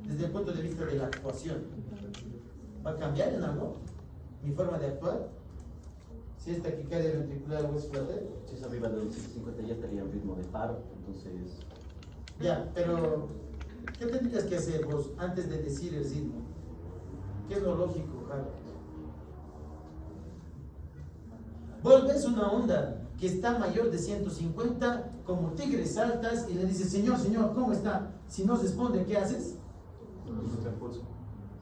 desde el punto de vista de la actuación. ¿Va a cambiar en algo mi forma de actuar? Si es taquicardia ventricular o es flatel. Si es arriba de los 150 ya estaría en ritmo de paro, entonces... Ya, pero ¿qué tendrías que hacer vos antes de decir el ritmo? ¿Qué es lo lógico, Javi? Vos ves una onda que está mayor de 150, como tigres saltas y le dices, señor, señor, ¿cómo está? Si no responde, ¿qué haces? Pulso.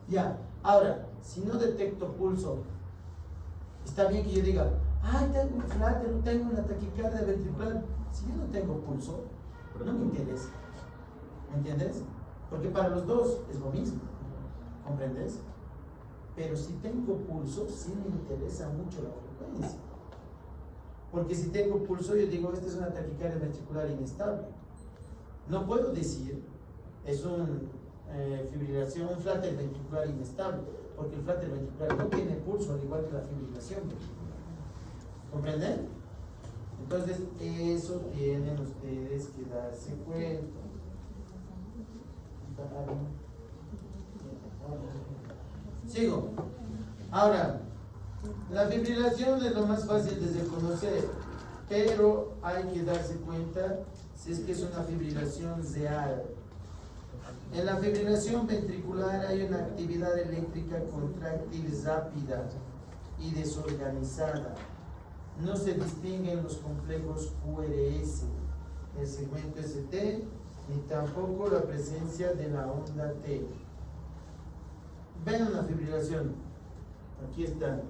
Ya, ahora, si no detecto pulso, está bien que yo diga, ay, tengo un flatel, tengo una taquicardia ventricular. Si yo no tengo pulso, no me interesa. ¿Me entiendes? Porque para los dos es lo mismo. ¿Comprendes? Pero si tengo pulso, sí me interesa mucho la frecuencia. Porque si tengo pulso, yo digo, esta es una taquicardia ventricular inestable. No puedo decir, es un fibrilación, un flatel ventricular inestable, porque el flatel ventricular no tiene pulso, al igual que la fibrilación. ¿Comprenden? Entonces, eso tienen ustedes que darse cuenta. Sigo. Ahora, la fibrilación es lo más fácil de reconocer, pero hay que darse cuenta si es que es una fibrilación real. En la fibrilación ventricular hay una actividad eléctrica contráctil rápida y desorganizada. No se distinguen los complejos QRS, el segmento ST, ni tampoco la presencia de la onda T. Ven una fibrilación. Aquí está.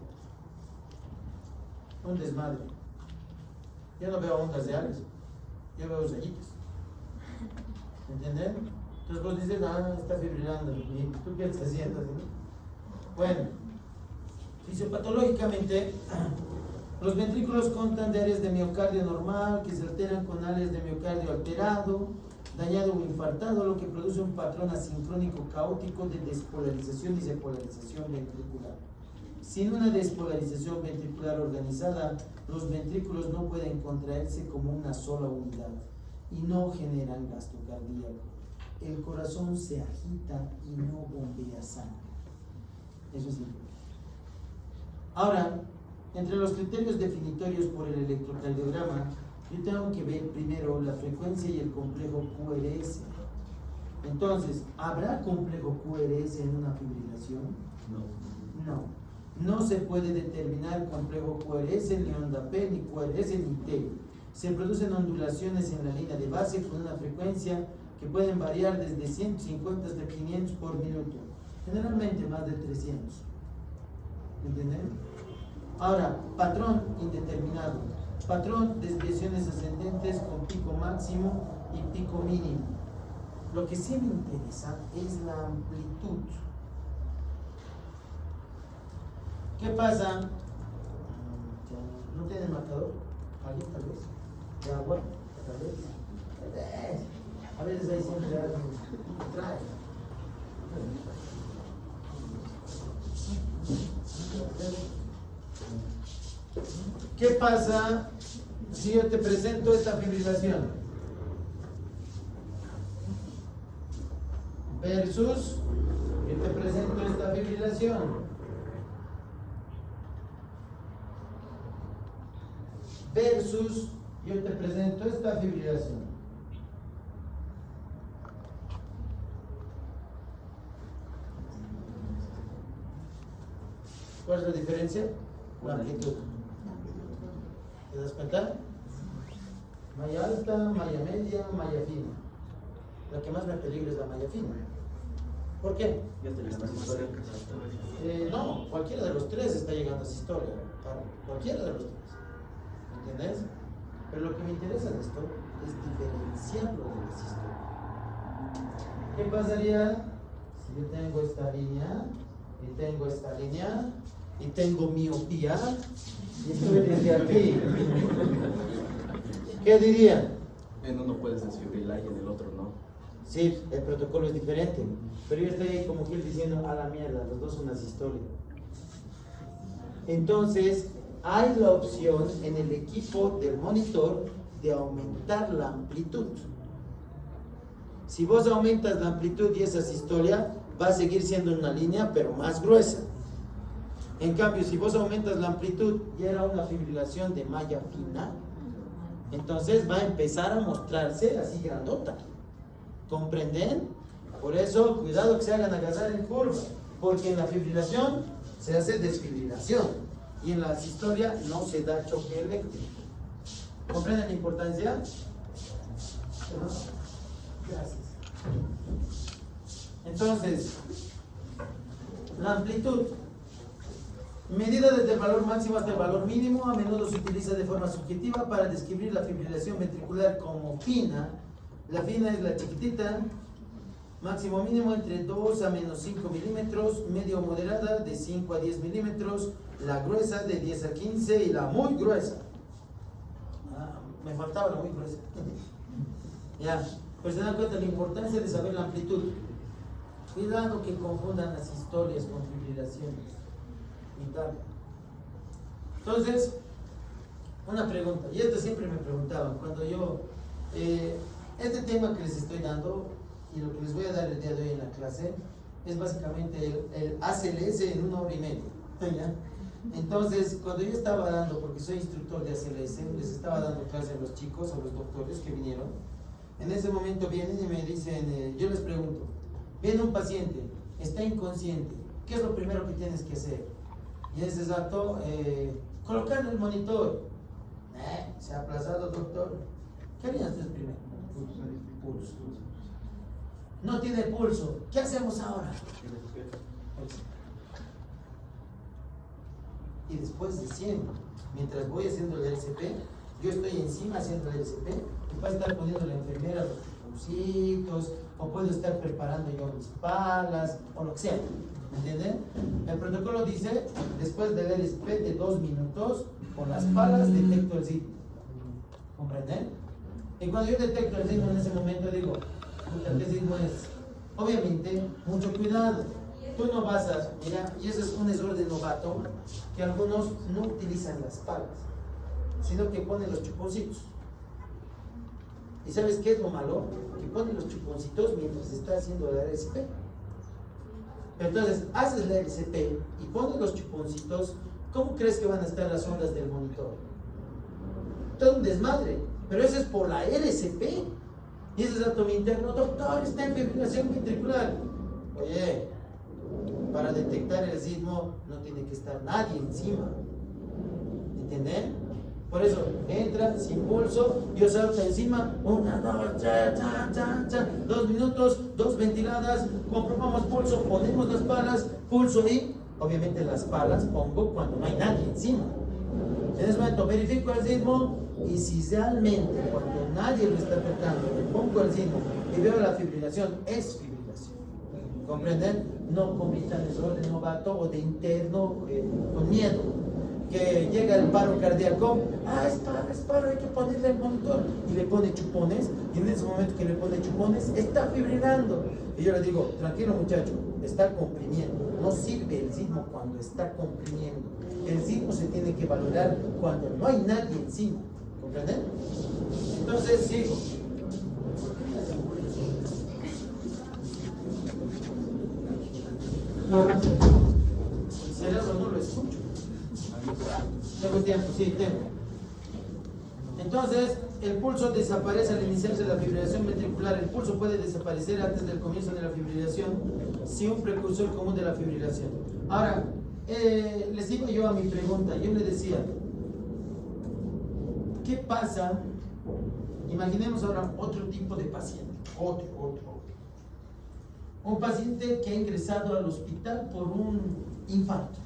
Un desmadre. Yo no veo ondas reales. Yo veo rayitas. ¿Entienden? Entonces vos dices, está fibrilando. ¿Y tú qué estás haciendo? Bueno, fisiopatológicamente, los ventrículos constan de áreas de miocardio normal que se alteran con áreas de miocardio alterado, dañado o infartado, lo que produce un patrón asincrónico caótico de despolarización y repolarización ventricular. Sin una despolarización ventricular organizada, los ventrículos no pueden contraerse como una sola unidad y no generan gasto cardíaco. El corazón se agita y no bombea sangre. Eso es importante. Ahora, entre los criterios definitorios por el electrocardiograma, yo tengo que ver primero la frecuencia y el complejo QRS. Entonces, ¿habrá complejo QRS en una fibrilación? No. No se puede determinar complejo QRS, ni onda P, ni QRS, ni T. Se producen ondulaciones en la línea de base con una frecuencia que pueden variar desde 150 hasta 500 por minuto. Generalmente más de 300. ¿Entienden? Ahora, patrón indeterminado. Patrón, desviaciones ascendentes con pico máximo y pico mínimo. Lo que sí me interesa es la amplitud. ¿Qué pasa? ¿No tienen marcador? ¿Alguien tal vez? ¿De agua? Tal vez. A veces ahí siempre alguien trae. ¿Qué pasa si yo te presento esta fibrilación? Versus, yo te presento esta fibrilación. Versus, yo te presento esta fibrilación. ¿Cuál es la diferencia? La amplitud. ¿Te das cuenta? Malla alta, malla media, malla fina. La que más me peligra es la malla fina. ¿Por qué? Ya te llegando a historia. No, cualquiera de los tres está llegando a historia. Cualquiera de los tres. ¿Entendés? Pero lo que me interesa de esto es diferenciarlo de la historia. ¿Qué pasaría si yo tengo esta línea y tengo esta línea y tengo miopía y estoy desde aquí? ¿Qué dirían? En uno puedes desfibrilar y en el otro no. Sí, el protocolo es diferente, pero yo estoy ahí como que él diciendo, a la mierda, los dos son las historias. Entonces, hay la opción en el equipo del monitor de aumentar la amplitud. Si vos aumentas la amplitud y esa sistolia, va a seguir siendo una línea, pero más gruesa. En cambio, si vos aumentas la amplitud y era una fibrilación de malla fina, entonces va a empezar a mostrarse así grandota. ¿Comprenden? Por eso, cuidado que se hagan agarrar en curva, porque en la fibrilación se hace desfibrilación y en la sistolia no se da choque eléctrico. ¿Comprenden la importancia? Gracias. Entonces, la amplitud, medida desde el valor máximo hasta el valor mínimo, a menudo se utiliza de forma subjetiva para describir la fibrilación ventricular como fina. La fina es la chiquitita, máximo mínimo entre 2 a menos 5 milímetros, medio o moderada de 5 a 10 milímetros, la gruesa de 10 a 15 y la muy gruesa. Me faltaba la muy gruesa. Ya, pues se dan cuenta de la importancia de saber la amplitud. Cuidado que confundan las historias con fibrilaciones y tal. Entonces, una pregunta, y esto siempre me preguntaban cuando yo, este tema que les estoy dando y lo que les voy a dar el día de hoy en la clase es básicamente el ACLS en 1 hora y media. ¿Ya? Entonces, cuando yo estaba dando, porque soy instructor de ACLS, les estaba dando clase a los chicos, a los doctores que vinieron, en ese momento vienen y me dicen, yo les pregunto, viene un paciente, está inconsciente, ¿qué es lo primero que tienes que hacer? Y es exacto, colocarle el monitor. Se ha aplazado, doctor. ¿Qué harías ustedes primero? Pulso. No tiene pulso. ¿Qué hacemos ahora? Y después de 100, mientras voy haciendo el RCP, yo estoy encima haciendo el RCP y va a estar poniendo la enfermera los chuponcitos, o puedo estar preparando yo mis palas, o lo que sea. ¿Me entienden? El protocolo dice, después del RCP de 2 minutos, con las palas detecto el sitio. ¿Comprenden? Y cuando yo detecto el sismo en ese momento digo, ¿qué sismo es? Obviamente, mucho cuidado. Tú no vas a, mira, y ese es un error de novato, que algunos no utilizan las palas, sino que ponen los chuponcitos. ¿Y sabes qué es lo malo? Que ponen los chuponcitos mientras está haciendo la RCP. Entonces, haces la RCP y pones los chuponcitos, ¿cómo crees que van a estar las ondas del monitor? Todo un desmadre, pero eso es por la RCP. Y ese es dato interno, doctor, está en fibrilación ventricular. Oye, para detectar el sismo no tiene que estar nadie encima. ¿Entienden? Por eso, entra sin pulso, yo salto encima, 1, 2, 3, 2 minutos, 2 ventiladas, comprobamos pulso, ponemos las palas, pulso y, obviamente las palas pongo cuando no hay nadie encima. En ese momento verifico el sismo y si realmente cuando nadie lo está tocando, le pongo el sismo y veo la fibrilación, es fibrilación. ¿Comprenden? No cometan error de novato o de interno con miedo. Que llega el paro cardíaco, es paro, hay que ponerle el monitor, y le pone chupones, y en ese momento que le pone chupones, está fibrilando. Y yo le digo, tranquilo muchacho, está comprimiendo, no sirve el sismo cuando está comprimiendo. El sismo se tiene que valorar cuando no hay nadie encima, ¿comprenden? Entonces sigo. El cerebro no lo escucho. Tengo tiempo, sí, tengo. Entonces, el pulso desaparece al iniciarse la fibrilación ventricular. El pulso puede desaparecer antes del comienzo de la fibrilación si un precursor común de la fibrilación. Ahora, les digo yo a mi pregunta, yo le decía, ¿qué pasa? Imaginemos ahora otro tipo de paciente, otro. Un paciente que ha ingresado al hospital por un infarto.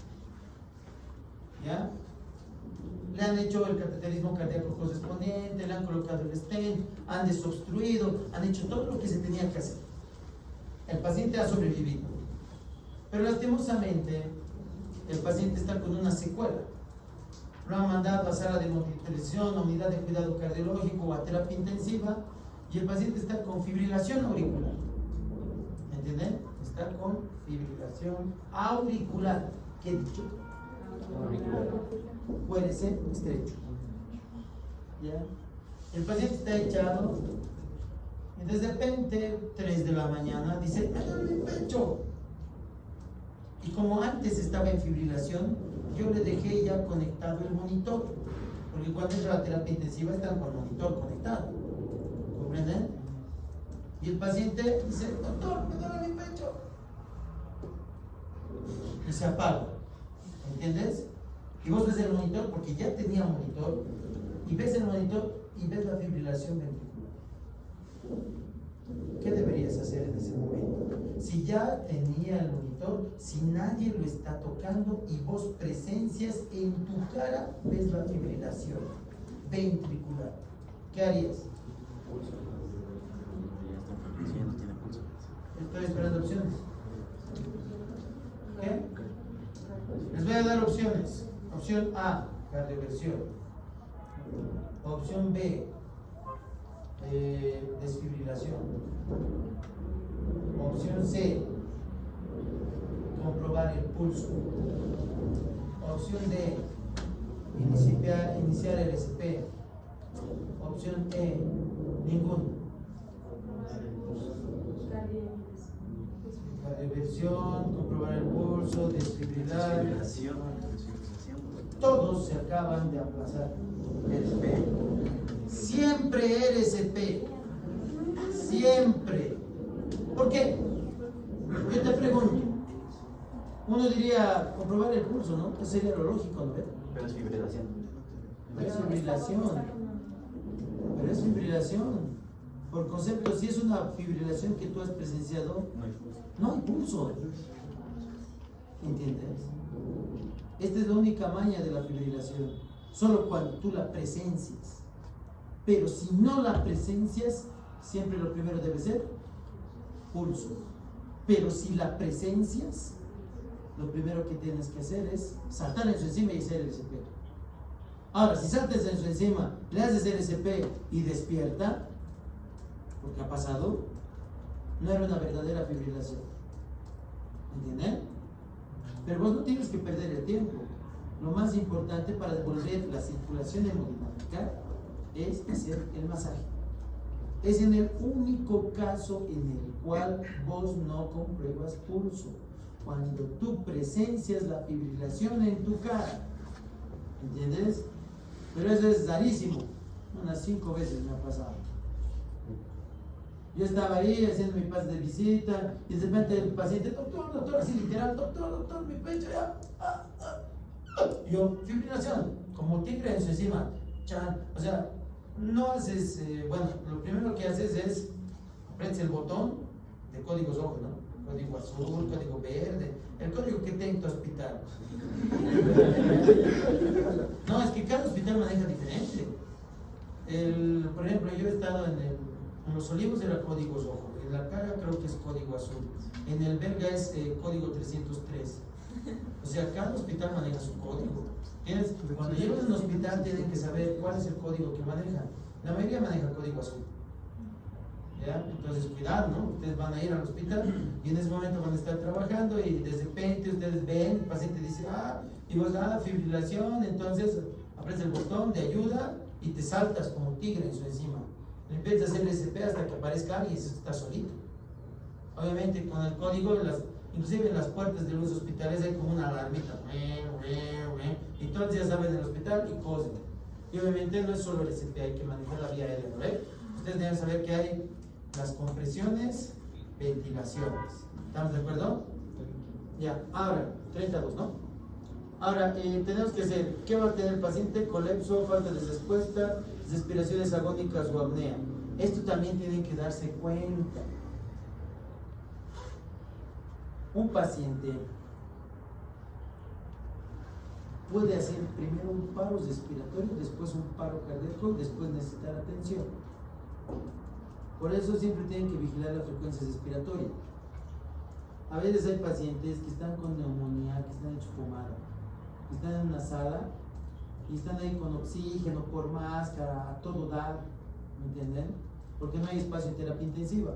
¿Ya? Le han hecho el cateterismo cardíaco correspondiente, le han colocado el stent, han desobstruido, han hecho todo lo que se tenía que hacer. El paciente ha sobrevivido. Pero lastimosamente, el paciente está con una secuela. Lo han mandado a sala de monitorización, a unidad de cuidado cardiológico o a terapia intensiva, y el paciente está con fibrilación auricular. ¿Entienden? Está con fibrilación auricular. ¿Qué he dicho? Puede ser estrecho. ¿Ya? El paciente está echado Y de repente, 3 de la mañana, dice, ¡me duele mi pecho! Y como antes estaba en fibrilación, yo le dejé ya conectado el monitor, porque cuando entra la terapia intensiva están con el monitor conectado, ¿comprenden? Y el paciente dice, doctor, me duele mi pecho, y se apaga, ¿entiendes? Y vos ves el monitor, porque ya tenía monitor, y ves el monitor y ves la fibrilación ventricular. ¿Qué deberías hacer en ese momento? Si ya tenía el monitor, si nadie lo está tocando y vos presencias en tu cara, ves la fibrilación ventricular, ¿qué harías? Estoy esperando opciones. ¿Qué? Les voy a dar opciones. Opción A, cardioversión. Opción B, desfibrilación. Opción C, comprobar el pulso. Opción D, iniciar el RCP. Opción E, ninguno. Cardioversión, comprobar el pulso, desfibrilar. Todos se acaban de aplazar. Siempre RCP. Siempre. ¿Por qué? Yo te pregunto. Uno diría comprobar el pulso, ¿no? Eso sería lo lógico, ¿no? Pero es fibrilación. Pero es fibrilación. Pero es fibrilación. Por concepto, si es una fibrilación que tú has presenciado, no hay pulso. ¿Entiendes? Esta es la única maña de la fibrilación. Solo cuando tú la presencias. Pero si no la presencias, siempre lo primero debe ser pulso. Pero si la presencias, lo primero que tienes que hacer es saltar en su encima y hacer el RCP. Ahora, si saltas en su encima, le haces el RCP y despierta, porque ha pasado, no era una verdadera fibrilación. ¿Entienden? Pero vos no tienes que perder el tiempo. Lo más importante para devolver la circulación hemodinámica es hacer el masaje. Es en el único caso en el cual vos no compruebas pulso, cuando tú presencias la fibrilación en tu cara. ¿Entiendes? Pero eso es rarísimo. Unas 5 veces me ha pasado. Yo estaba ahí haciendo mi pase de visita y de repente el paciente, doctor, así literal, doctor, mi pecho ya. Y yo, fibrilación, como tigre en su encima. Chan. O sea, no haces, bueno, lo primero que haces es apretas el botón de códigos rojos, ¿no? Código azul, código verde, el código que tenga en tu hospital. No, es que cada hospital maneja diferente. Por ejemplo, yo he estado en Los Olivos era código rojo, en la cara creo que es código azul, en el Belga es código 303. O sea, cada hospital maneja su código. Cuando llegan a un hospital tienen que saber cuál es el código que manejan. La mayoría maneja código azul. ¿Ya? Entonces, cuidado, ¿no? Ustedes van a ir al hospital y en ese momento van a estar trabajando y de repente ustedes ven, el paciente dice, y vos, fibrilación, entonces apretas el botón de ayuda y te saltas como tigre en su encima. Empiezas a hacer el RCP hasta que aparezca alguien y está solito. Obviamente con el código, inclusive en las puertas de los hospitales hay como una alarmita. Y todos ya saben del hospital y cosen. Y obviamente no es solo el RCP, hay que manejar la vía aérea, ¿no? Ustedes deben saber que hay las compresiones, ventilaciones. ¿Estamos de acuerdo? Ya, ahora, 32, ¿no? Ahora, tenemos que hacer, ¿qué va a tener el paciente? Colepso, falta de respuesta, respiraciones agónicas o apnea. Esto también tienen que darse cuenta. Un paciente puede hacer primero un paro respiratorio, después un paro cardíaco, después necesitar atención. Por eso siempre tienen que vigilar la frecuencia respiratoria. A veces hay pacientes que están con neumonía, que están hechos pomada, que están en una sala y están ahí con oxígeno, por máscara, a todo dar, ¿me entienden? Porque no hay espacio en terapia intensiva.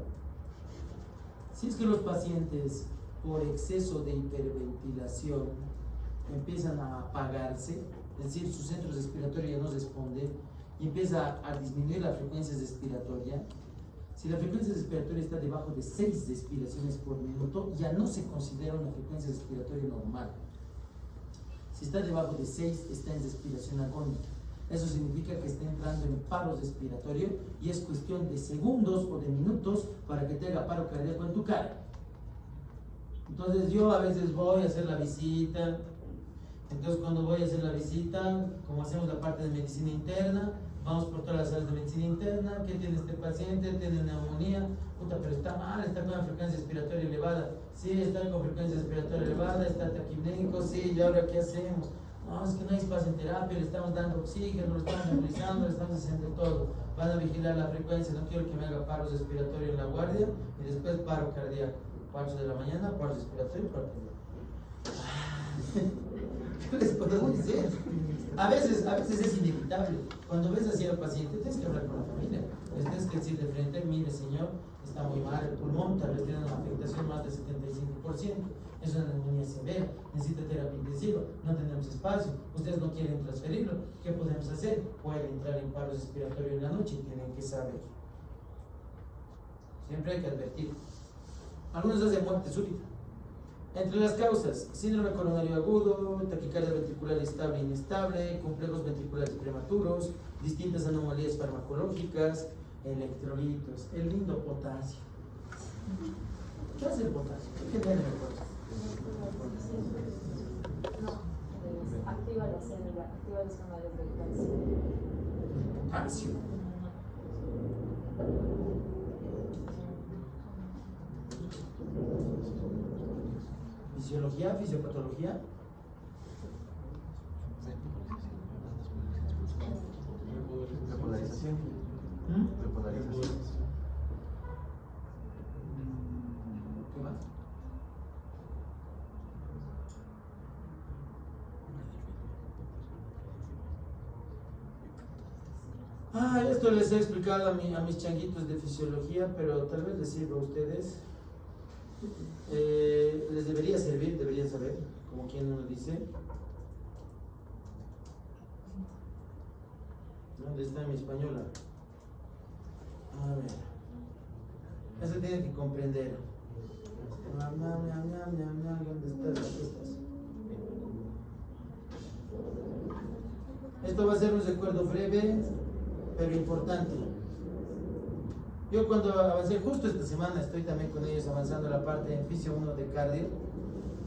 Si es que los pacientes por exceso de hiperventilación empiezan a apagarse, es decir, su centro respiratorio ya no responde y empieza a disminuir la frecuencia respiratoria, Si la frecuencia respiratoria está debajo de 6 respiraciones por minuto, ya no se considera una frecuencia respiratoria normal. Si está debajo de 6, está en respiración agónica. Eso significa que está entrando en paro respiratorio y es cuestión de segundos o de minutos para que te haga paro cardíaco en tu cara. Entonces yo a veces voy a hacer la visita. Entonces cuando voy a hacer la visita, como hacemos la parte de medicina interna, vamos por todas las salas de medicina interna. ¿Qué tiene este paciente? Tiene neumonía. Puta, pero está mal, está con una frecuencia respiratoria elevada. Sí, está con frecuencia respiratoria elevada, está taquipnéico, sí, ¿y ahora qué hacemos? No, es que no hay espacio en terapia, le estamos dando oxígeno, lo estamos nebulizando, le estamos haciendo todo. Van a vigilar la frecuencia, no quiero que me haga paro respiratorio en la guardia y después paro cardíaco. 4 de la mañana, paro respiratorio, paro cardíaco. ¿Qué les puedo decir? A veces es inevitable. Cuando ves así al paciente, tienes que hablar con la familia. Les tienes que decir de frente, mire señor, está muy mal el pulmón, tal vez tiene una afectación más del 75%. Es una neumonía severa, necesita terapia intensiva, no tenemos espacio, ustedes no quieren transferirlo. ¿Qué podemos hacer? Puede entrar en paro respiratorio en la noche y tienen que saber. Siempre hay que advertir. Algunos hacen muerte súbita. Entre las causas, síndrome coronario agudo, taquicardia ventricular estable e inestable, complejos ventriculares prematuros, distintas anomalías farmacológicas, electrolitos, el lindo potasio. ¿Qué hace el potasio? ¿Qué genera el potasio? No, activa la célula, activa los canales del calcio. Potasio. Fisiología, fisiopatología. Repolarización. Repolarización. ¿Qué más? Esto les he explicado a mis changuitos de fisiología, pero tal vez les sirva a ustedes. Les debería servir, deberían saber, como quien uno dice. ¿Dónde está mi española? A ver. Eso tienen que comprender. ¿Dónde estás? Aquí estás. Esto va a ser un recuerdo breve, pero importante. Yo cuando avancé, justo esta semana estoy también con ellos avanzando la parte en fisio 1 de cardio,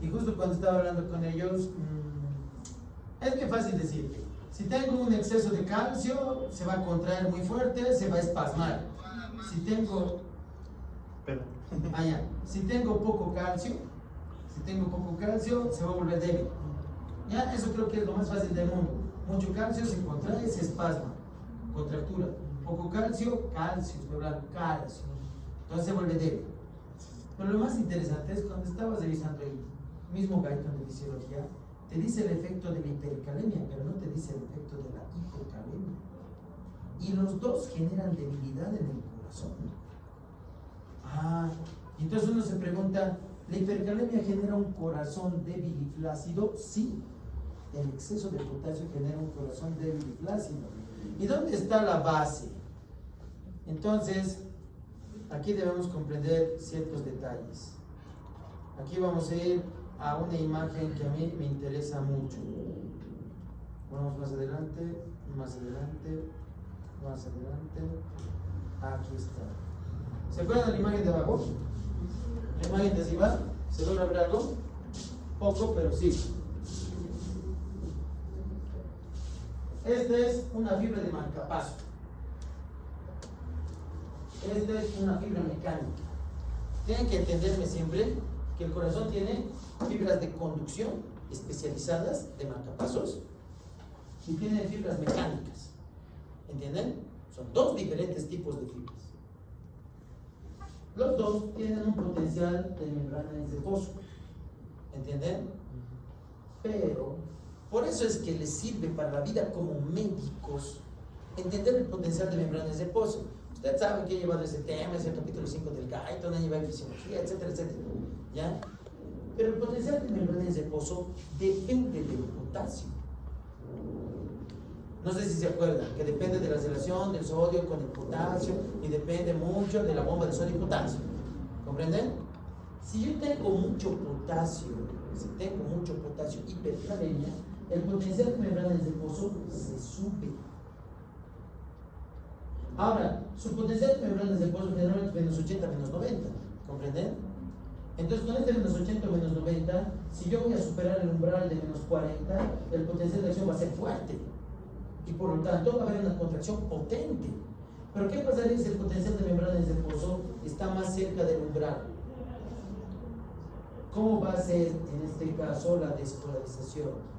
y justo cuando estaba hablando con ellos, es que fácil decir, si tengo un exceso de calcio, se va a contraer muy fuerte, se va a espasmar. Si tengo si tengo poco calcio, se va a volver débil. Ya, eso creo que es lo más fácil del mundo. Mucho calcio se contrae, se espasma, contractura. Poco calcio, estoy hablando calcio. Entonces se vuelve débil. Pero lo más interesante es cuando estabas revisando el mismo guideline de fisiología, te dice el efecto de la hipercalemia, pero no te dice el efecto de la hipocalemia. Y los dos generan debilidad en el corazón. Y entonces uno se pregunta, ¿la hipercalemia genera un corazón débil y flácido? Sí, el exceso de potasio genera un corazón débil y flácido. ¿Y dónde está la base? Entonces, aquí debemos comprender ciertos detalles. Aquí vamos a ir a una imagen que a mí me interesa mucho. Vamos más adelante. Aquí está. ¿Se acuerdan de la imagen de abajo? La imagen de arriba, ¿se logra ver algo? Poco, pero sí. Esta es una fibra de marcapaso. Esta es una fibra mecánica. Tienen que entenderme siempre que el corazón tiene fibras de conducción especializadas de marcapasos y tiene fibras mecánicas. ¿Entienden? Son dos diferentes tipos de fibras. Los dos tienen un potencial de membrana en reposo. ¿Entienden? Pero por eso es que les sirve para la vida como médicos entender el potencial de membrana en reposo. Ustedes saben que he llevado ese tema, es el capítulo 5 del Gaiton, he llevado fisiología, etcétera, etcétera. ¿Ya? Pero el potencial de membrana en reposo depende del potasio. No sé si se acuerdan, que depende de la relación del sodio con el potasio y depende mucho de la bomba de sodio y potasio. ¿Comprenden? Si yo tengo mucho potasio, hipercalemia, el potencial de membranas de pozo se sube. Ahora, su potencial de membranas de pozo generalmente es menos 80, menos 90. ¿Comprenden? Entonces, con este menos 80 o menos 90, si yo voy a superar el umbral de menos 40, el potencial de acción va a ser fuerte. Y por lo tanto va a haber una contracción potente. Pero ¿qué pasaría si el potencial de membranas de pozo está más cerca del umbral? ¿Cómo va a ser en este caso la despolarización?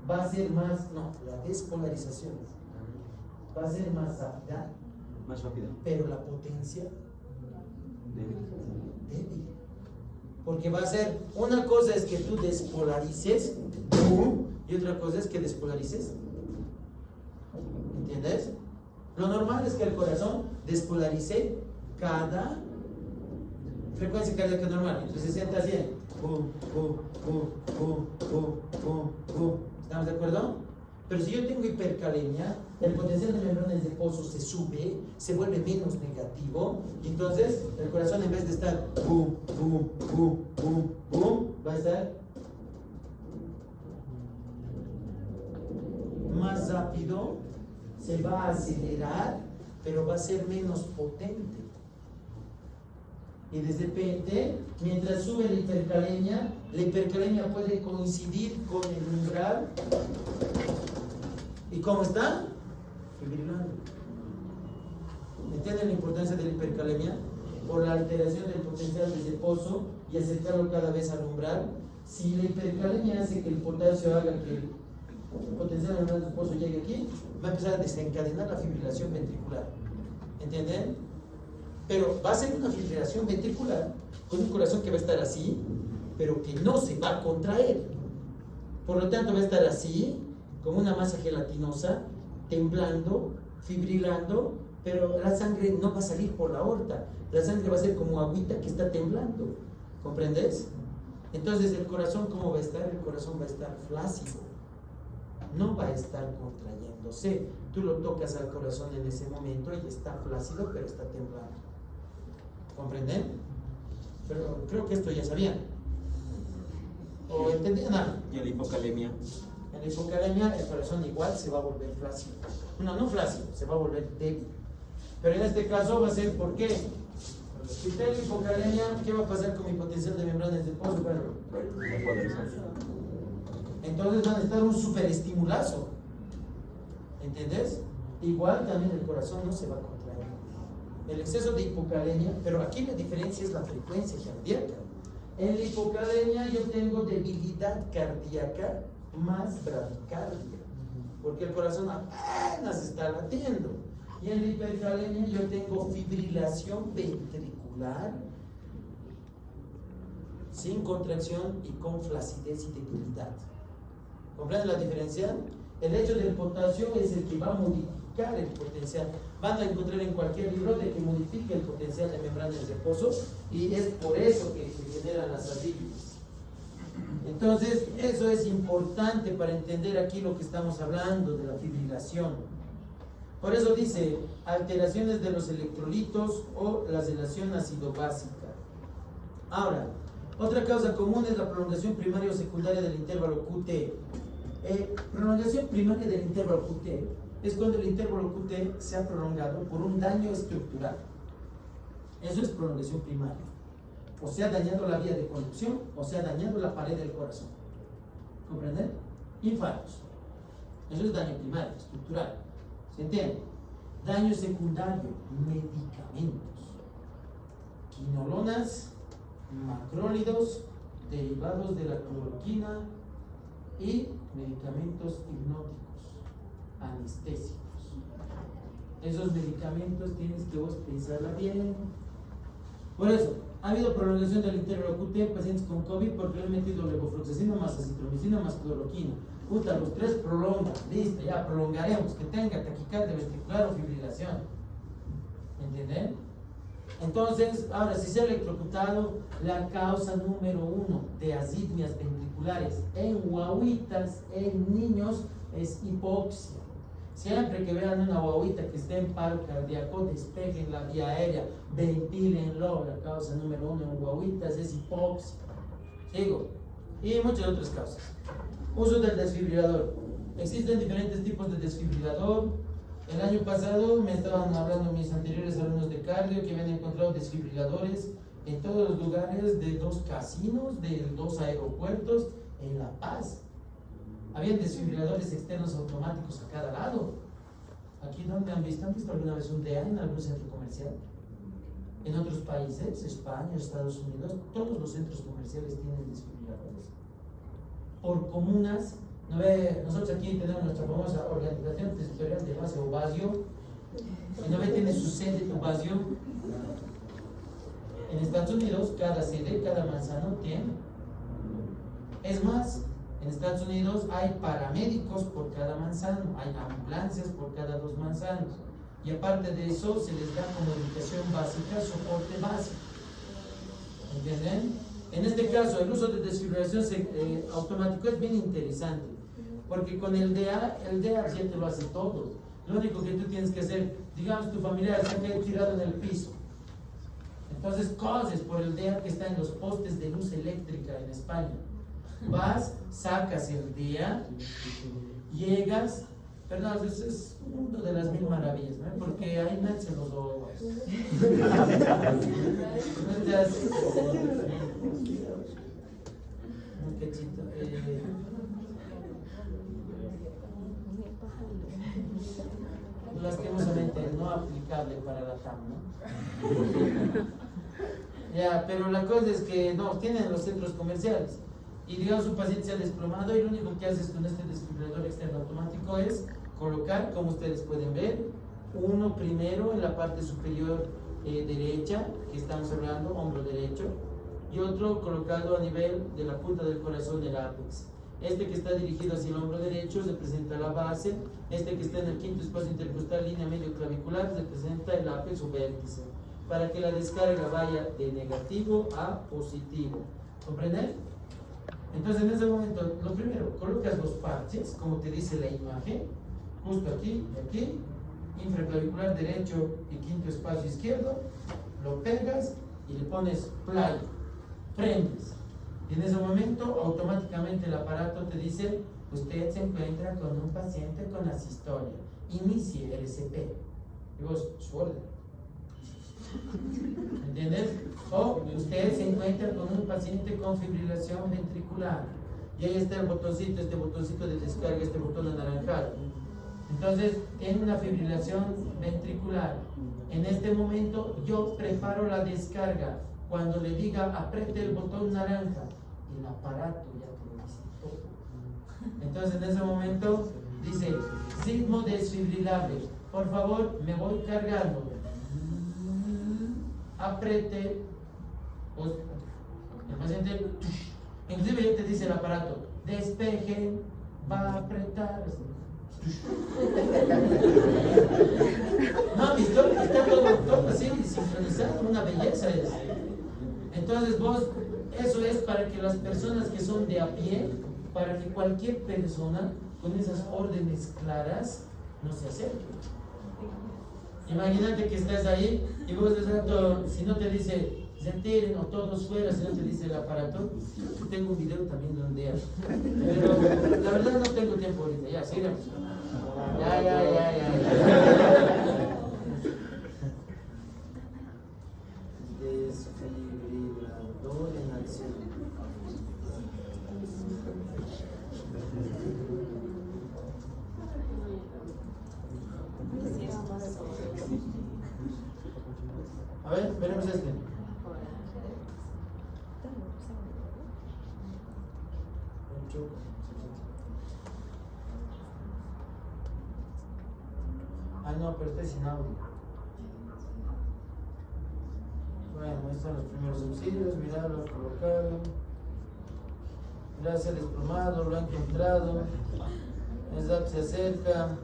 Va a ser más, no, la despolarización va a ser más rápida, Más rápido. pero la potencia Débil. porque va a ser, una cosa es que tú despolarices y otra cosa es que despolarices. ¿Entiendes? Lo normal es que el corazón despolarice cada frecuencia cardíaca normal, entre 60 a 100. ¿Estamos de acuerdo? Pero si yo tengo hipercalemia, el potencial de membranas de pozo se sube, se vuelve menos negativo, y entonces el corazón, en vez de estar va a estar más rápido, se va a acelerar, pero va a ser menos potente. Y de repente, mientras sube la hipercalemia puede coincidir con el umbral. ¿Y cómo está? Fibrilando. ¿Entienden la importancia de la hipercalemia? Por la alteración del potencial de pozo y acercarlo cada vez al umbral. Si la hipercalemia hace que el potasio haga que el potencial del pozo llegue aquí, va a empezar a desencadenar la fibrilación ventricular. ¿Entienden? Pero va a ser una fibrilación ventricular con un corazón que va a estar así, pero que no se va a contraer. Por lo tanto, va a estar así, como una masa gelatinosa, temblando, fibrilando, pero la sangre no va a salir por la aorta. La sangre va a ser como agüita que está temblando. ¿Comprendes? Entonces, ¿el corazón cómo va a estar? El corazón va a estar flácido. No va a estar contrayéndose. Tú lo tocas al corazón en ese momento y está flácido, pero está temblando. ¿Comprenden? Pero creo que esto ya sabían. ¿O entendían algo? ¿Y la hipocalemia? En la hipocalemia el corazón igual se va a volver flácido. No flácido, se va a volver débil. Pero en este caso va a ser, ¿por qué? Si tengo hipocalemia, ¿qué va a pasar con mi potencial de membranas de pozo? Bueno, entonces van a estar un superestimulazo. ¿Entendés? Igual también el corazón no se va a contraer. El exceso de hipocalemia, pero aquí la diferencia es la frecuencia cardíaca. En la hipocalemia yo tengo debilidad cardíaca más bradicardia, porque el corazón apenas está latiendo. Y en la hipercalemia yo tengo fibrilación ventricular sin contracción y con flacidez y debilidad. ¿Comprenden la diferencia? El hecho del potasio es el que va a modificar el potencial. Van a encontrar en cualquier libro de que modifique el potencial de membranas de pozo, y es por eso que se generan las arritmias. Entonces, eso es importante para entender aquí lo que estamos hablando de la fibrilación. Por eso dice, alteraciones de los electrolitos o la relación ácido-básica. Ahora, otra causa común es la prolongación primaria o secundaria del intervalo QT. Prolongación primaria del intervalo QT es cuando el intervalo QT se ha prolongado por un daño estructural. Eso es prolongación primaria. O sea, dañando la vía de conducción, o sea, dañando la pared del corazón. ¿Comprenden? Infartos. Eso es daño primario, estructural. ¿Se entiende? Daño secundario, medicamentos. Quinolonas, macrólidos, derivados de la cloroquina y medicamentos hipnóticos, anestésicos. Esos medicamentos tienes que vos pensarla bien. Por eso, ha habido prolongación del intervalo QT en pacientes con COVID porque le han metido levofloxacina más acitromicina más cloroquina. Puta, los tres prolongan, listo, ya prolongaremos, que tenga taquicardia ventricular o fibrilación. ¿Entienden? Entonces, ahora, si se ha electrocutado, la causa número 1 de arritmias ventriculares en guaguitas, en niños, es hipoxia. Siempre que vean una guaguita que esté en paro cardíaco, despejen la vía aérea, ventílenlo. La causa número 1 en guaguitas es hipoxia. Sigo. Y muchas otras causas. Uso del desfibrilador. Existen diferentes tipos de desfibrilador. El año pasado me estaban hablando mis anteriores alumnos de cardio que habían encontrado desfibriladores en todos los lugares de 2 casinos, de 2 aeropuertos en La Paz. Habían desfibriladores externos automáticos a cada lado. Aquí donde han visto alguna vez un DEA en algún centro comercial? En otros países, España, Estados Unidos, todos los centros comerciales tienen desfibriladores. Por comunas, ¿no ve? Nosotros aquí tenemos nuestra famosa organización territorial de base o basio. ¿Y no ve? Tiene su sede, tu basio. En Estados Unidos, cada sede, cada manzano tiene. Es más, en Estados Unidos hay paramédicos por cada manzano, hay ambulancias por cada 2 manzanos. Y aparte de eso, se les da como educación básica, soporte básico. ¿Entienden? En este caso, el uso de desfibrilación automático es bien interesante. Porque con el DEA ya te lo hace todo. Lo único que tú tienes que hacer, digamos, tu familiar está tirado en el piso. Entonces, coses por el DEA que está en los postes de luz eléctrica en España. Vas, sacas el DEA, llegas, perdón, es uno de las 1000 maravillas, ¿no? Porque ahí nacen los ojos. Un cachito. Lastimosamente no aplicable para la TAM, ¿no? Ya, pero la cosa es que no, tienen los centros comerciales. Y digamos un paciente se ha desplomado y lo único que haces con este desfibrilador externo automático es colocar, como ustedes pueden ver, uno primero en la parte superior derecha, que estamos hablando, hombro derecho, y otro colocado a nivel de la punta del corazón del ápex. Este que está dirigido hacia el hombro derecho representa la base, este que está en el 5º espacio intercostal, línea medio clavicular, representa el ápex o vértice, para que la descarga vaya de negativo a positivo. ¿Comprenden? Entonces en ese momento, lo primero, colocas los parches, como te dice la imagen, justo aquí y aquí, infraclavicular derecho y 5º espacio izquierdo, lo pegas y le pones play, prendes. Y en ese momento, automáticamente el aparato te dice, usted se encuentra con un paciente con asistolia, inicie RCP. Y vos, su orden. ¿Entiendes? O usted se encuentra con un paciente con fibrilación ventricular y ahí está el botoncito, este botoncito de descarga, este botón anaranjado. Entonces, tiene una fibrilación ventricular. En este momento yo preparo la descarga. Cuando le diga apriete el botón naranja, el aparato ya te lo dice todo. Entonces en ese momento dice sismo desfibrilable, por favor me voy cargando, apriete, pues, el paciente, inclusive ya te dice el aparato, despejen, va a apretar. No, mi historia está todo así sincronizado, una belleza es. Entonces vos, eso es para que las personas que son de a pie, para que cualquier persona con esas órdenes claras no se acerque. Imagínate que estás ahí y vos de rato, si no te dice retiren o todos fuera, si no te dice el aparato. Tengo un video también de un día, pero la verdad no tengo tiempo ahorita, ya, sigamos. Ya. Desfibrilador en acción. A ver, veremos este. Ah, no, pero está sin audio. Bueno, ahí están los primeros auxilios. Mirad, lo han colocado. Gracias, desplomado, lo han encontrado. Esdap se acerca.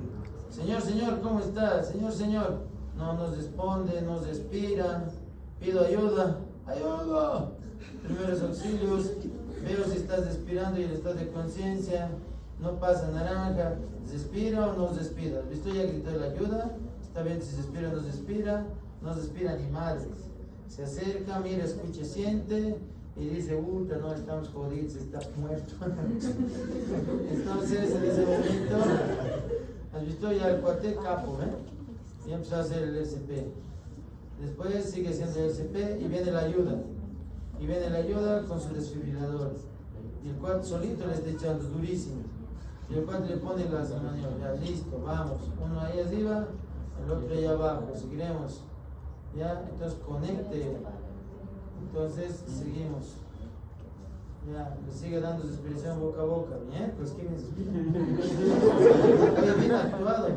Señor, ¿cómo está? Señor. No nos responde, nos respira. Pido ayuda. ¡Ayuda! Primeros auxilios. Veo si estás respirando y el estado de conciencia. No pasa, naranja, ¿despira o no despira? ¿Has visto? Ya gritó la ayuda, está bien si se expira o no se expira, no se expira ni madres. Se acerca, mira, escucha, siente y dice, puta, no, estamos jodidos, está muerto. Entonces, en ese momento, ¿has visto? Ya el cuate capo, ya empezó a hacer el SP. Después sigue siendo el SP y viene la ayuda. Y viene la ayuda con su desfibrilador. Y el cuate solito le está echando durísimo. Y el cuate le pone las maniobras, ya listo, vamos. Uno ahí arriba, el otro ahí abajo, seguiremos. Ya, entonces conecte. Entonces seguimos. Ya, le sigue dando respiración boca a boca. Bien, pues ¿qué me respira? Bien actuado.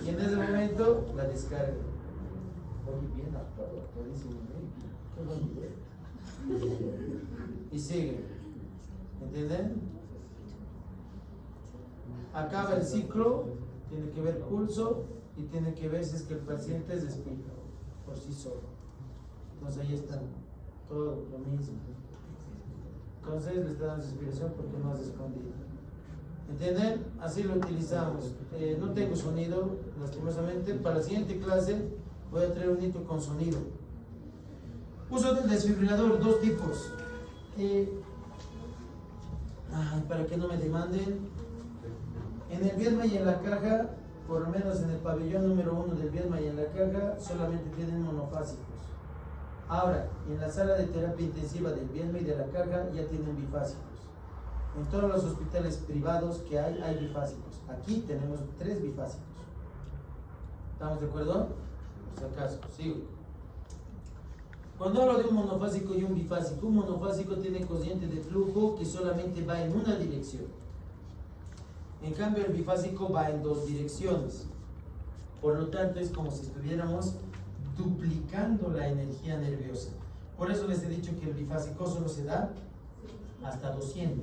Y en ese momento la descarga. Oye, bien actuado, actuadísimo. Qué buen video. Y sigue. ¿Entienden? Acaba el ciclo, tiene que ver pulso y tiene que ver si es que el paciente respira por sí solo. Entonces ahí está, todo lo mismo. Entonces le está dando respiración porque no has escondido. ¿Entienden? Así lo utilizamos. No tengo sonido, lastimosamente. Para la siguiente clase voy a traer un hito con sonido. Uso del desfibrilador, dos tipos. Para que no me demanden. En el Viedma y en la caja, por lo menos en el pabellón número 1 del Viedma y en la caja, solamente tienen monofásicos. Ahora, en la sala de terapia intensiva del Viedma y de la caja ya tienen bifásicos. En todos los hospitales privados que hay bifásicos. Aquí tenemos 3 bifásicos. ¿Estamos de acuerdo? Por si acaso, sigo. Cuando hablo de un monofásico y un monofásico tiene corriente de flujo que solamente va en una dirección. En cambio, el bifásico va en 2 direcciones. Por lo tanto, es como si estuviéramos duplicando la energía nerviosa. Por eso les he dicho que el bifásico solo se da hasta 200.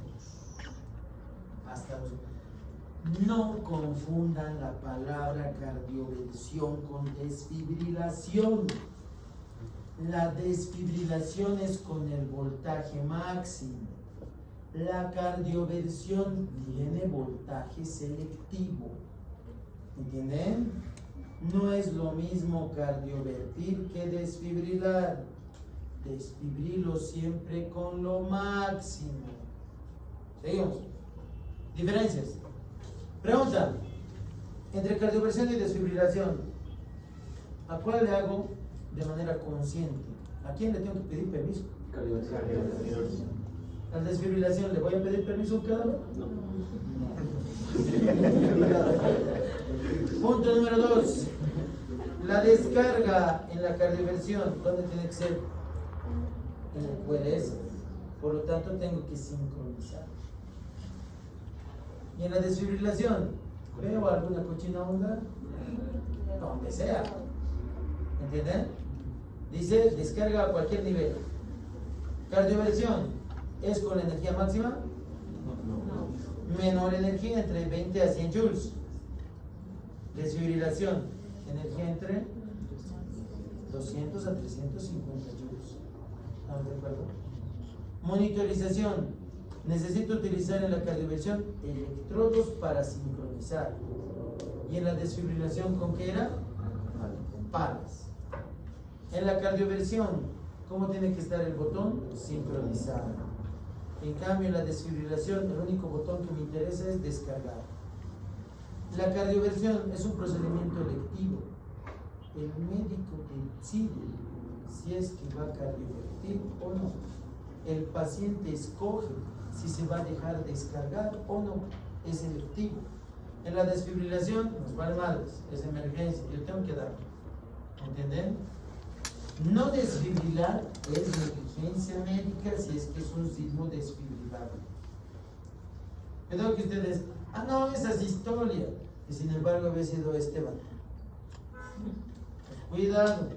Hasta 200. No confundan la palabra cardioversión con desfibrilación. La desfibrilación es con el voltaje máximo. La cardioversión tiene voltaje selectivo. ¿Entienden? No es lo mismo cardiovertir que desfibrilar. Desfibrilo siempre con lo máximo. Seguimos. Diferencias. Pregunta. Entre cardioversión y desfibrilación, ¿a cuál le hago de manera consciente? ¿A quién le tengo que pedir permiso? Cardioversión. ¿A la desfibrilación le voy a pedir permiso cada vez? No. Punto número 2. La descarga en la cardioversión, ¿dónde tiene que ser? En el QRS. Por lo tanto, tengo que sincronizar. Y en la desfibrilación, ¿veo alguna cochina onda? Donde sea. ¿Entienden? Dice descarga a cualquier nivel. Cardioversión, ¿es con la energía máxima? No. Menor energía, entre 20 a 100 joules. Desfibrilación, energía entre 200 a 350 joules. ¿Estamos de acuerdo? Monitorización, necesito utilizar en la cardioversión electrodos para sincronizar. ¿Y en la desfibrilación con qué era? Palas. En la cardioversión, ¿cómo tiene que estar el botón? Sincronizado. En cambio, en la desfibrilación, el único botón que me interesa es descargar. La cardioversión es un procedimiento electivo. El médico decide si es que va a cardiovertir o no. El paciente escoge si se va a dejar descargar o no. Es electivo. En la desfibrilación, nos vale madres, es emergencia, yo tengo que dar. ¿Entienden? No desfibrilar es negligencia médica si es que es un signo desfibrilable. Cuidado que ustedes, no, esa es historia. Y sin embargo había sido Esteban. Cuidado.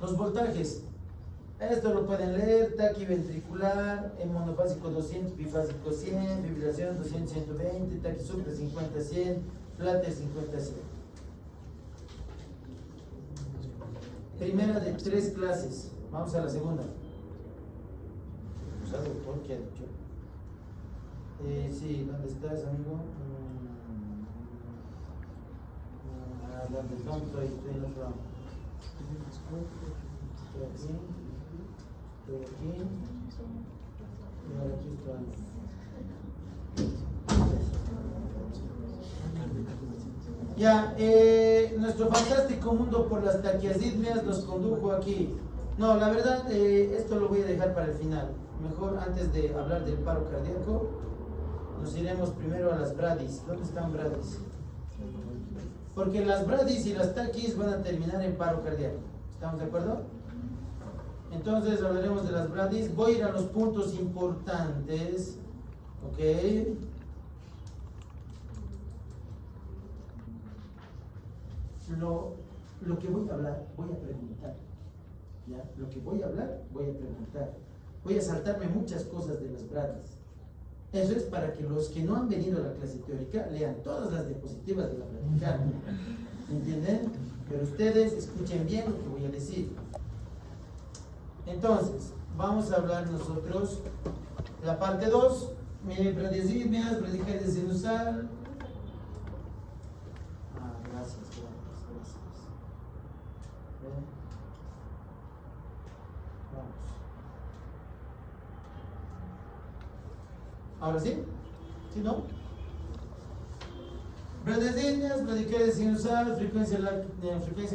Los voltajes. Esto lo pueden leer, taquiventricular, en monofásico 200, bifásico 100, fibrilación 200, 120, taquisupra 50, 100, flater 50, 100. Primera de 3 clases. Vamos a la segunda. ¿Qué ha dicho? Sí, ¿dónde estás, amigo? ¿Dónde estoy? Estoy en otro. Estoy aquí. Y ahora aquí estoy. Ya, nuestro fantástico mundo por las taquiarritmias nos condujo aquí. No, la verdad, esto lo voy a dejar para el final. Mejor antes de hablar del paro cardíaco, nos iremos primero a las bradis. ¿Dónde están bradis? Porque las bradis y las taquis van a terminar en paro cardíaco. ¿Estamos de acuerdo? Entonces hablaremos de las bradis. Voy a ir a los puntos importantes. ¿Ok? Lo que voy a hablar, voy a preguntar. ¿Ya? Lo que voy a hablar, voy a preguntar. Voy a saltarme muchas cosas de las bradis. Eso es para que los que no han venido a la clase teórica lean todas las diapositivas de la práctica. ¿Entienden? Pero ustedes escuchen bien lo que voy a decir. Entonces, vamos a hablar nosotros la parte 2, bradismias, bradicardia sinusal. Gracias. Vamos. ¿Ahora sí? ¿Sí, no? Bradismias, bradicardia sinusal, frecuencia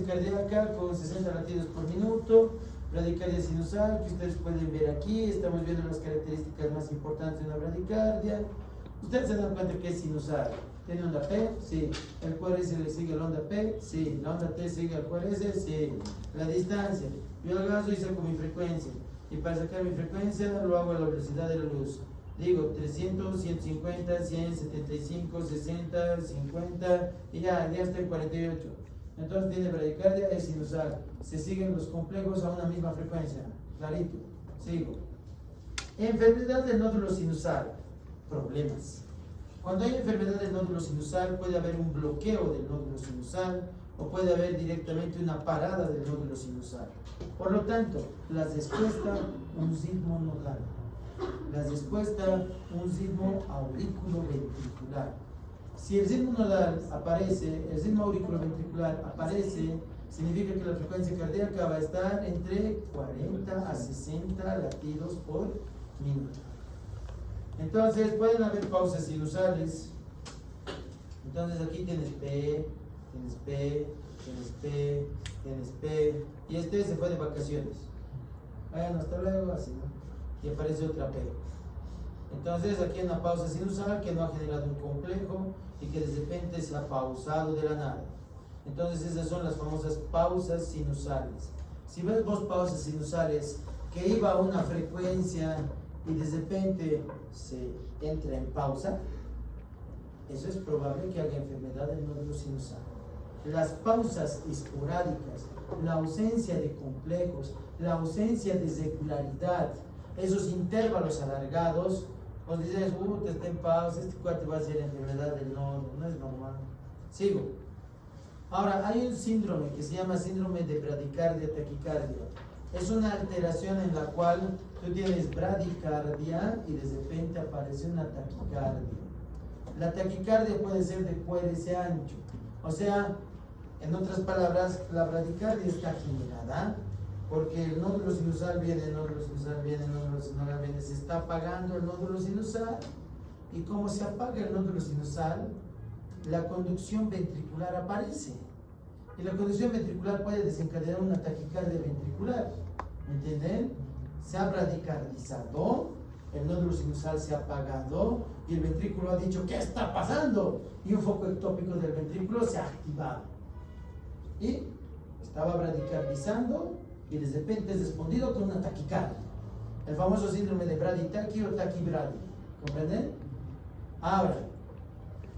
cardíaca con 60 latidos por minuto. Bradicardia sinusal, que ustedes pueden ver aquí. Estamos viendo las características más importantes de una bradicardia. Ustedes se dan cuenta que es sinusal. ¿Tiene onda P? Sí. ¿El QRS le sigue la onda P? Sí. ¿La onda T sigue al QRS? Sí. La distancia. Yo agarro y saco mi frecuencia. Y para sacar mi frecuencia lo hago a la velocidad de la luz. Digo 300, 150, 100, 75, 60, 50 y ya está en 48. Entonces tiene bradicardia, es sinusal. Se siguen los complejos a una misma frecuencia. Clarito. Sigo. Enfermedad del nódulo sinusal. Problemas. Cuando hay enfermedad del nódulo sinusal puede haber un bloqueo del nódulo sinusal o puede haber directamente una parada del nódulo sinusal. Por lo tanto, las respuestas, un sismo nodal. Las respuestas, un sismo auriculoventricular. Si el sismo nodal aparece, el sismo auriculoventricular aparece, significa que la frecuencia cardíaca va a estar entre 40 a 60 latidos por minuto. Entonces pueden haber pausas sinusales. Entonces aquí tienes P, tienes P, tienes P, tienes P, y este se fue de vacaciones. Bueno, hasta luego, así, ¿no? Y aparece otra P. Entonces aquí hay una pausa sinusal que no ha generado un complejo y que de repente se ha pausado de la nada. Entonces esas son las famosas pausas sinusales. Si ves vos pausas sinusales que iba a una frecuencia y de repente se entra en pausa, eso es probable que haga enfermedad del nódulo sinusal. Las pausas esporádicas, la ausencia de complejos, la ausencia de regularidad, esos intervalos alargados, os dices, está en pausa, este cuate va a ser enfermedad del nódulo, no es normal. Sigo. Ahora, hay un síndrome que se llama síndrome de bradicardia taquicardia. Es una alteración en la cual tú tienes bradicardia y de repente aparece una taquicardia. La taquicardia puede ser de QRS ancho. O sea, en otras palabras, la bradicardia está generada porque el nódulo sinusal viene, se está apagando el nódulo sinusal. Y como se apaga el nódulo sinusal, la conducción ventricular aparece. Y la conducción ventricular puede desencadenar una taquicardia ventricular. ¿Me entienden? Se ha bradicardizado, el nódulo sinusal se ha apagado y el ventrículo ha dicho, ¿qué está pasando? Y un foco ectópico del ventrículo se ha activado. Y estaba bradicardizando y de repente es respondido con una taquicardia. El famoso síndrome de braditaqui o taquibradi. ¿Comprenden? Ahora,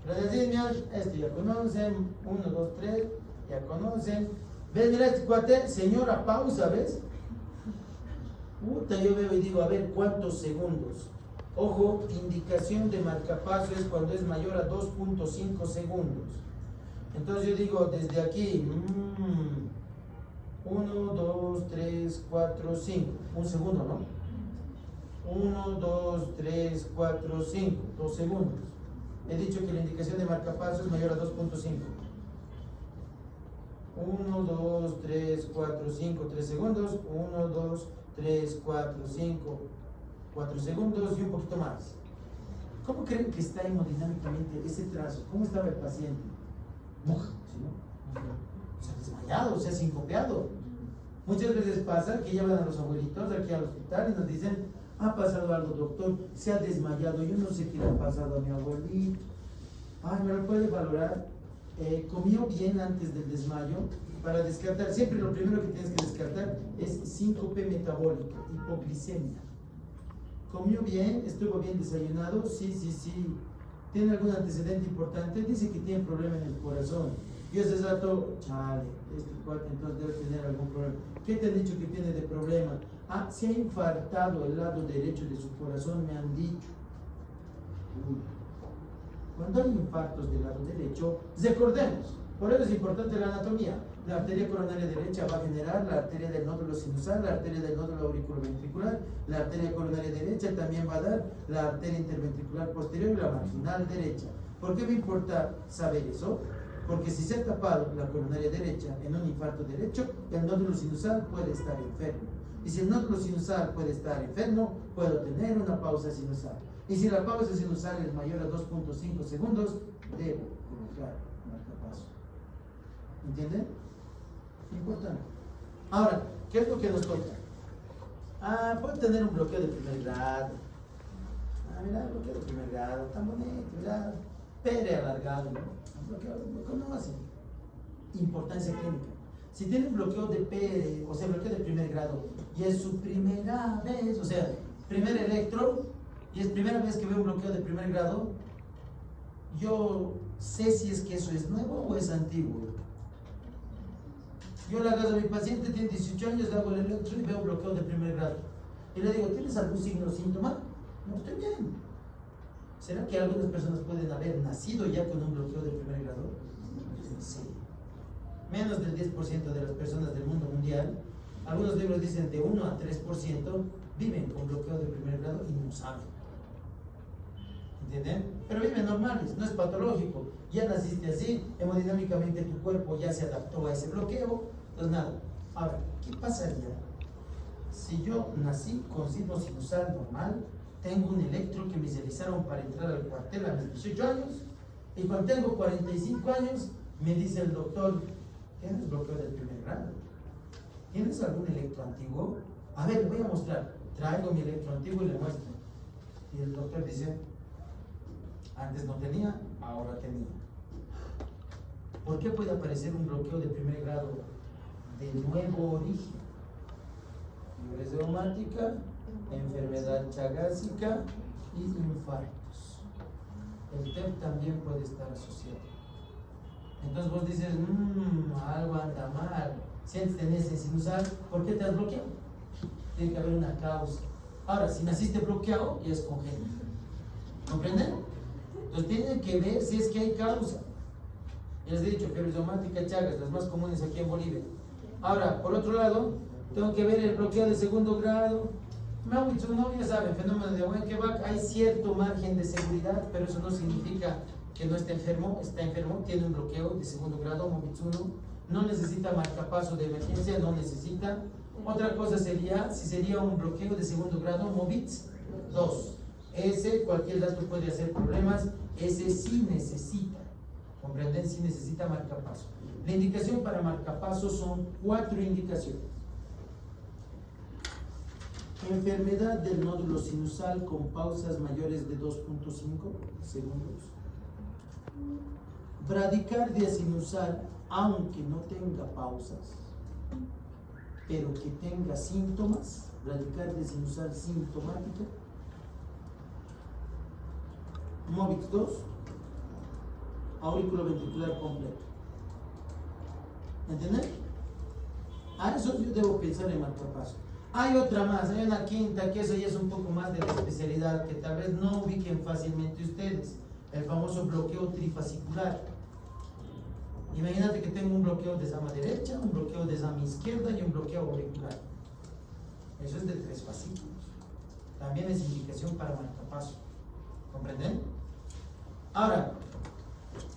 bradismias, este ya conocen, 1, 2, 3, ya conocen. ¿Ves? Mira este cuate, señora, pausa, ¿ves? Yo veo y digo, a ver, ¿cuántos segundos? Ojo, indicación de marcapaso es cuando es mayor a 2.5 segundos. Entonces yo digo, desde aquí, 1, 2, 3, 4, 5. Un segundo, ¿no? 1, 2, 3, 4, 5, 2 segundos. He dicho que la indicación de marcapaso es mayor a 2.5. 1, 2, 3, 4, 5, 3 segundos. 1, 2, 3, 4, 5, 4 segundos y un poquito más. ¿Cómo creen que está hemodinámicamente ese trazo? ¿Cómo estaba el paciente? ¿Sí, no? O sea, desmayado, o sea, sincopeado. Muchas veces pasa que llevan a los abuelitos aquí al hospital y nos dicen: ha pasado algo, doctor, se ha desmayado, yo no sé qué le ha pasado a mi abuelito. Ay, ¿me lo puede valorar? ¿Comió bien antes del desmayo? Para descartar, siempre lo primero que tienes que descartar es síncope metabólica, hipoglicemia. ¿Comió bien? ¿Estuvo bien desayunado? Sí. ¿Tiene algún antecedente importante? Dice que tiene problema en el corazón. Yo ese rato, chale, este cuate entonces debe tener algún problema. ¿Qué te han dicho que tiene de problema? Ah, se ha infartado el lado derecho de su corazón, me han dicho. Cuando hay infartos del lado derecho, recordemos, por eso es importante la anatomía. La arteria coronaria derecha va a generar la arteria del nódulo sinusal, la arteria del nódulo auriculoventricular, la arteria coronaria derecha también va a dar la arteria interventricular posterior y la marginal derecha. ¿Por qué me importa saber eso? Porque si se ha tapado la coronaria derecha en un infarto derecho, el nódulo sinusal puede estar enfermo. Y si el nódulo sinusal puede estar enfermo, puedo tener una pausa sinusal. Y si la pausa sinusal es mayor a 2.5 segundos, debo colocar marcapaso. ¿Entienden? Importante. Ahora, ¿qué es lo que nos toca? Puede tener un bloqueo de primer grado. Mira, el bloqueo de primer grado, tan bonito, mira, pere alargado, ¿no? ¿Cómo así? Importancia clínica. Si tiene un bloqueo de pere, o sea, bloqueo de primer grado, y es su primera vez, o sea, primer electro, y es primera vez que veo un bloqueo de primer grado, yo sé si es que eso es nuevo o es antiguo. Yo le hago a mi paciente, tiene 18 años, le hago el electro y veo un bloqueo de primer grado. Y le digo: ¿tienes algún signo o síntoma? No, estoy bien. ¿Será que algunas personas pueden haber nacido ya con un bloqueo de primer grado? Sí. Menos del 10% de las personas del mundo mundial, algunos libros dicen de 1 a 3%, viven con bloqueo de primer grado y no saben. ¿Entienden? Pero viven normales, no es patológico. Ya naciste así, hemodinámicamente tu cuerpo ya se adaptó a ese bloqueo, pues nada. Ahora, ¿qué pasaría si yo nací con signo sinusal normal? Tengo un electro que me realizaron para entrar al cuartel a mis 18 años, y cuando tengo 45 años me dice el doctor: ¿tienes bloqueo del primer grado? ¿Tienes algún electro antiguo? A ver, le voy a mostrar. Traigo mi electro antiguo y le muestro. Y el doctor dice: antes no tenía, ahora tenía. ¿Por qué puede aparecer un bloqueo de primer grado de nuevo origen? Fiebre reumática, enfermedad chagásica y infartos. El TEP también puede estar asociado. Entonces vos dices: algo anda mal, sientes tendencia sinusal, ¿por qué te has bloqueado? Tiene que haber una causa. Ahora, si naciste bloqueado, ya es congénito. ¿Comprenden? Entonces tienen que ver si es que hay causa. Ya les he dicho, fiebre reumática, chagas, las más comunes aquí en Bolivia. Ahora, por otro lado, tengo que ver el bloqueo de segundo grado. No, ya saben, fenómeno de Wenckebach, hay cierto margen de seguridad, pero eso no significa que no esté enfermo. Está enfermo, tiene un bloqueo de segundo grado, Movitz-1, no necesita marcapaso de emergencia, no necesita. Otra cosa sería, si sería un bloqueo de segundo grado, Movitz-2. Ese, cualquier dato puede hacer problemas, ese sí necesita, ¿comprenden? Sí necesita marcapaso. La indicación para marcapaso son 4 indicaciones. Enfermedad del nódulo sinusal con pausas mayores de 2.5 segundos. Bradicardia sinusal, aunque no tenga pausas, pero que tenga síntomas. Bradicardia sinusal sintomática. Movitz-2, auriculoventricular completo. ¿Entienden? A eso yo debo pensar en marcapaso. Hay otra más, hay una quinta, que eso ya es un poco más de la especialidad, que tal vez no ubiquen fácilmente ustedes: el famoso bloqueo trifascicular. Imagínate que tengo un bloqueo de zama derecha, un bloqueo de zama izquierda y un bloqueo auricular. Eso es de 3 fascículos. ¿Entienden? Eso es de 3 fascículos. También es indicación para marcapaso. ¿Comprenden? Ahora,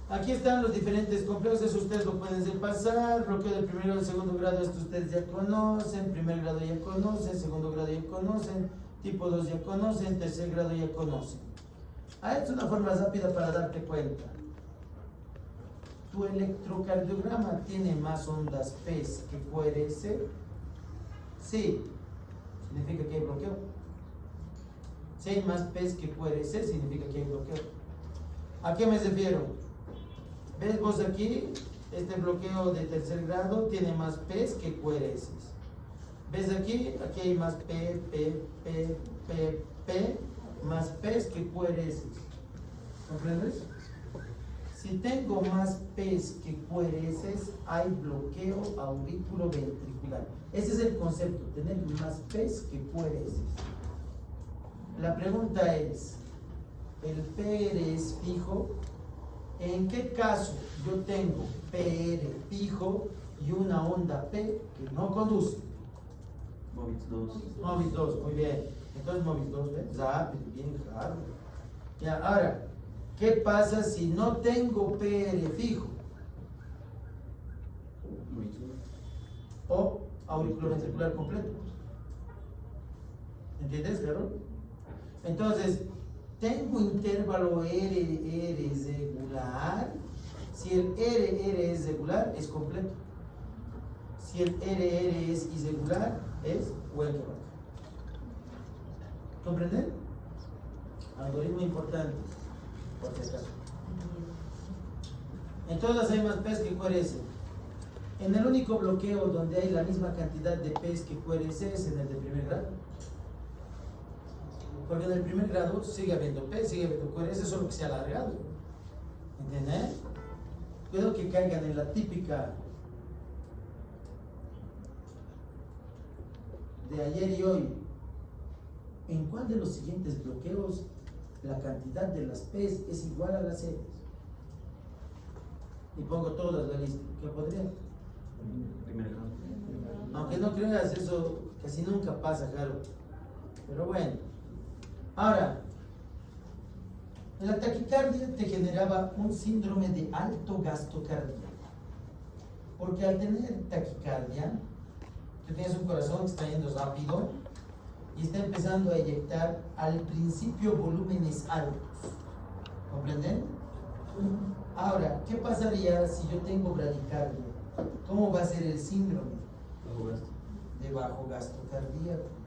aquí están los diferentes complejos, eso ustedes lo pueden repasar. Bloqueo de primero y segundo grado, esto ustedes ya conocen. Primer grado ya conocen, segundo grado ya conocen, tipo 2 ya conocen, tercer grado ya conocen. Esta es una forma rápida para darte cuenta. ¿Tu electrocardiograma tiene más ondas P que QRS? Sí. Significa que hay bloqueo. Si hay más P que QRS, significa que hay bloqueo. ¿A qué me refiero? ¿Ves vos aquí? Este bloqueo de tercer grado tiene más P que QRS. ¿Ves aquí? Aquí hay más P, más P que QRS. ¿Comprendes? Si tengo más P que QRS, hay bloqueo auriculoventricular. Ese es el concepto, tener más P que QRS. La pregunta es, ¿el PR es fijo? ¿En qué caso yo tengo PR fijo y una onda P que no conduce? Movitz 2. Movitz 2, muy bien. Entonces Movitz 2, ¿ves? Rápido, bien claro. Ya, ahora, ¿qué pasa si no tengo PR fijo? Movitz 1. O auriculoventricular completo. ¿Entiendes, claro? Entonces, tengo intervalo R regular. Si el R es regular, es completo. Si el R es irregular, es Welker. ¿Comprenden? Algoritmo importante, por si acaso. En todas hay más P que QRS. En el único bloqueo donde hay la misma cantidad de P que QRS es en el de primer grado. Porque en el primer grado sigue habiendo P, sigue habiendo QRS, solo que se ha alargado. ¿Entienden? Cuidado que caigan en la típica de ayer y hoy. ¿En cuál de los siguientes bloqueos la cantidad de las P es igual a las Rs? Y pongo todas la lista. ¿Qué podría? Primer grado. Aunque no creas, eso casi nunca pasa, claro. Pero bueno. Ahora, la taquicardia te generaba un síndrome de alto gasto cardíaco. Porque al tener taquicardia, tú tienes un corazón que está yendo rápido y está empezando a eyectar al principio volúmenes altos. ¿Comprenden? Ahora, ¿qué pasaría si yo tengo bradicardia? ¿Cómo va a ser el síndrome? Bajo gasto. De bajo gasto cardíaco.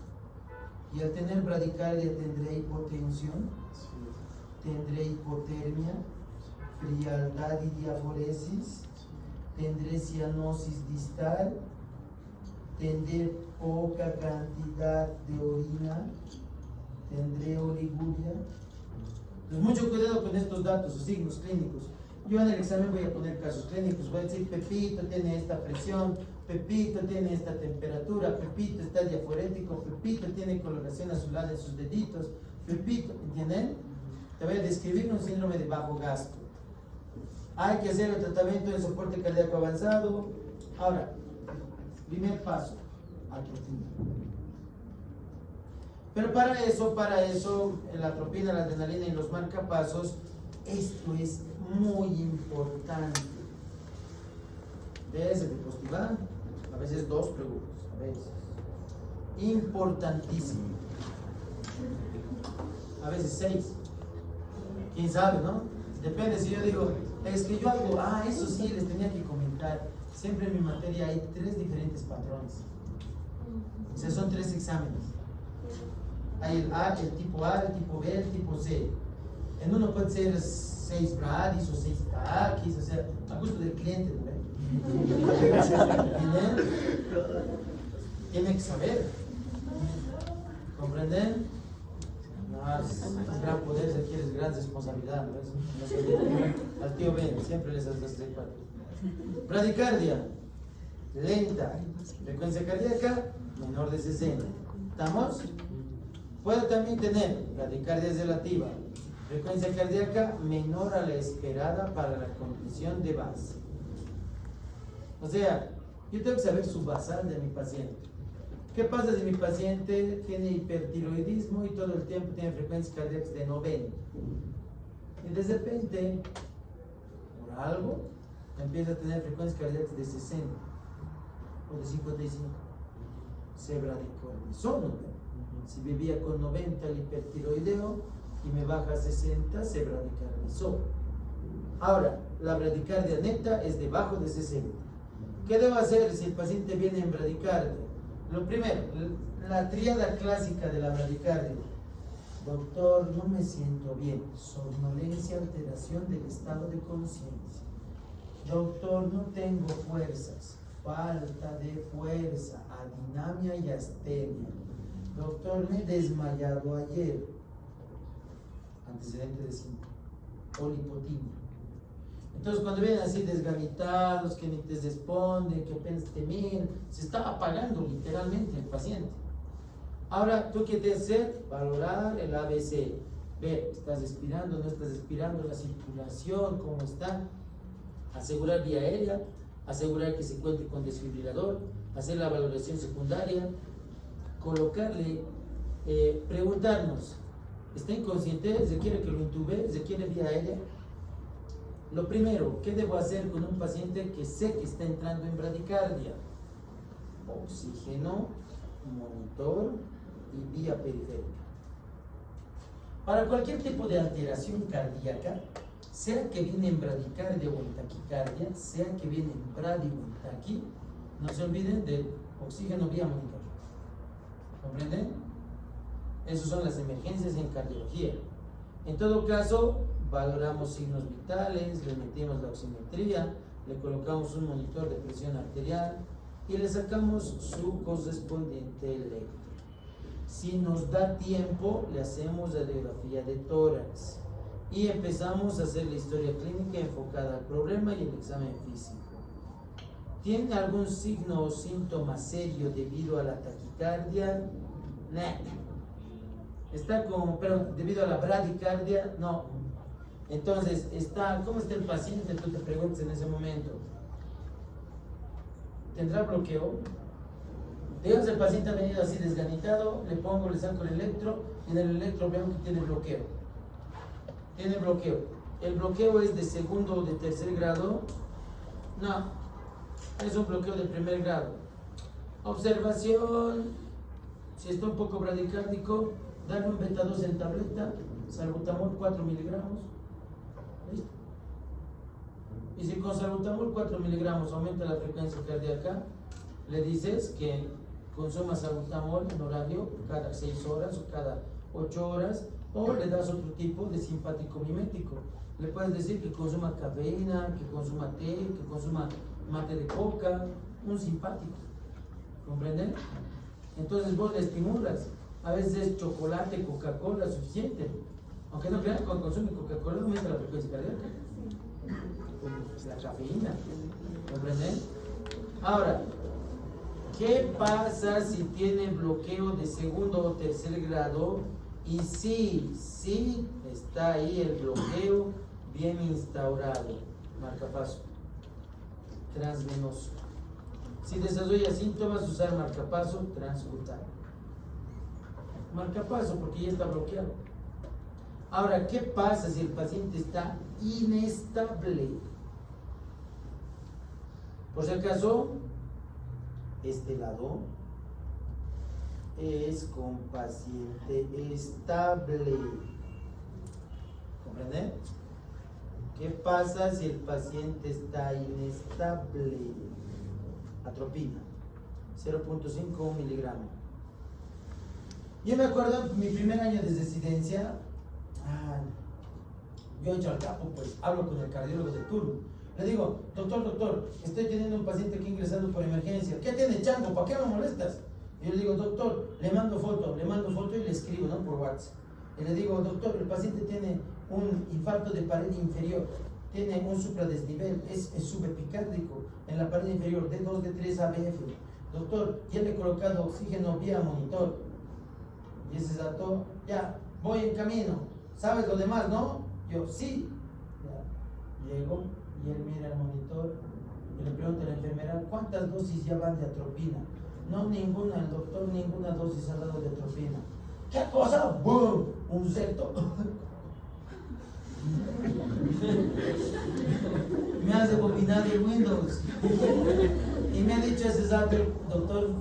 Y al tener bradicardia tendré hipotensión, tendré hipotermia, frialdad y diaforesis, tendré cianosis distal, tendré poca cantidad de orina, tendré oliguria. Entonces, mucho cuidado con estos datos o signos clínicos. Yo en el examen voy a poner casos clínicos, voy a decir Pepito tiene esta presión, Pepito tiene esta temperatura, Pepito está diaforético, Pepito tiene coloración azulada en sus deditos, Pepito, ¿entienden? Te voy a describir un síndrome de bajo gasto. Hay que hacer el tratamiento de soporte cardíaco avanzado. Ahora, primer paso, atropina. Pero para eso, la atropina, la adrenalina y los marcapasos, esto es muy importante. ¿Ves el diapositiva? A veces 2 preguntas, a veces. Importantísimo. A veces 6. ¿Quién sabe, no? Depende, si yo digo, es que yo hago, eso sí, les tenía que comentar. Siempre en mi materia hay 3 diferentes patrones. O sea, son 3 exámenes. Hay el A, el tipo A, el tipo B, el tipo C. En uno puede ser 6 Bradis o 6 Takis, o sea, a gusto del cliente, ¿no? Tiene que saber. ¿Comprenden? No, es gran poder, requiere gran responsabilidad, ¿no? Al tío Ben, siempre les hace cuatro. Bradicardia, lenta. Frecuencia cardíaca, menor de 60. ¿Estamos? Puede también tener bradicardia relativa. Frecuencia cardíaca menor a la esperada para la condición de base. O sea, yo tengo que saber su basal de mi paciente. ¿Qué pasa si mi paciente tiene hipertiroidismo y todo el tiempo tiene frecuencias cardíacas de 90? Y de repente, por algo, empieza a tener frecuencias cardíacas de 60 o de 55. Se bradicardizó, ¿no? Si vivía con 90 el hipertiroideo y me baja a 60, se bradicardizó. Ahora, la bradicardia neta es debajo de 60. ¿Qué debo hacer si el paciente viene en bradicardia? Lo primero, la tríada clásica de la bradicardia. Doctor, no me siento bien. Somnolencia, alteración del estado de conciencia. Doctor, no tengo fuerzas. Falta de fuerza, adinamia y astenia. Doctor, me he desmayado ayer. Antecedente de 5. Polipotimia. Entonces, cuando vienen así desgavitados, que ni te responden, que apenas te miran, se está apagando literalmente el paciente. Ahora, ¿tú qué tienes que hacer? Valorar el ABC. Ver, ¿estás respirando? ¿No estás respirando? La circulación, ¿cómo está? Asegurar vía aérea, asegurar que se cuente con desfibrilador, hacer la valoración secundaria, colocarle, preguntarnos, ¿está inconsciente? ¿Se quiere que lo intube? ¿Se quiere vía aérea? Lo primero, ¿qué debo hacer con un paciente que sé que está entrando en bradicardia? Oxígeno, monitor y vía periférica. Para cualquier tipo de alteración cardíaca, sea que viene en bradicardia o en taquicardia, sea que viene en bradi o en taqui, no se olviden del oxígeno vía monitor. ¿Comprenden? Esas son las emergencias en cardiología. En todo caso, valoramos signos vitales, le metimos la oximetría, le colocamos un monitor de presión arterial y le sacamos su correspondiente electro. Si nos da tiempo, le hacemos radiografía de tórax y empezamos a hacer la historia clínica enfocada al problema y el examen físico. ¿Tiene algún signo o síntoma serio debido a la taquicardia? No. Está como, pero debido a la bradicardia, no. Entonces, ¿cómo está el paciente? Tú te preguntas en ese momento. ¿Tendrá bloqueo? Digamos, el paciente ha venido así desganitado, le saco el electro y en el electro veo que tiene bloqueo. Tiene bloqueo. ¿El bloqueo es de segundo o de tercer grado? No, es un bloqueo de primer grado. Observación, si está un poco bradicárdico, darle un beta 2 en tableta, salbutamol 4 miligramos. ¿Listo? Y si con salbutamol 4 miligramos aumenta la frecuencia cardíaca, le dices que consuma salbutamol en horario cada 6 horas o cada 8 horas, o le das otro tipo de simpático mimético. Le puedes decir que consuma cafeína, que consuma té, que consuma mate de coca, un simpático. ¿Comprenden? Entonces vos le estimulas. A veces es chocolate, Coca-Cola suficiente. Aunque no crean, cuando consume Coca-Cola aumenta la frecuencia cardíaca. La cafeína. ¿Comprenden? Ahora, ¿qué pasa si tiene bloqueo de segundo o tercer grado? Y sí está ahí el bloqueo bien instaurado. Marcapaso. Transvenoso. Si desarrolla síntomas, usar marcapaso transcutáneo. Marcapaso porque ya está bloqueado. Ahora, ¿qué pasa si el paciente está inestable? Por si acaso, este lado es con paciente estable. ¿Comprenden? ¿Qué pasa si el paciente está inestable? Atropina, 0.5 miligramos. Yo me acuerdo mi primer año de residencia, yo echo al capo, pues hablo con el cardiólogo de turno. Le digo, doctor, estoy teniendo un paciente aquí ingresando por emergencia. ¿Qué tiene, chango? ¿Para qué me molestas? Y yo le digo, doctor, le mando foto y le escribo, ¿no? Por WhatsApp. Y le digo, doctor, el paciente tiene un infarto de pared inferior, tiene un supradesnivel, es subepicárdico en la pared inferior, D2, D3, ABF. Doctor, ya le he colocado oxígeno vía monitor. Y ese dato, ya, voy en camino. ¿Sabes lo demás, no? Yo, sí. Ya. Llego y él mira el monitor y le pregunta a la enfermera, ¿cuántas dosis ya van de atropina? No, ninguna, el doctor, ninguna dosis ha dado de atropina. ¿Qué cosa? ¡Bum! Un septo. Me hace combinar el Windows. Y me ha dicho ese sabe, doctor,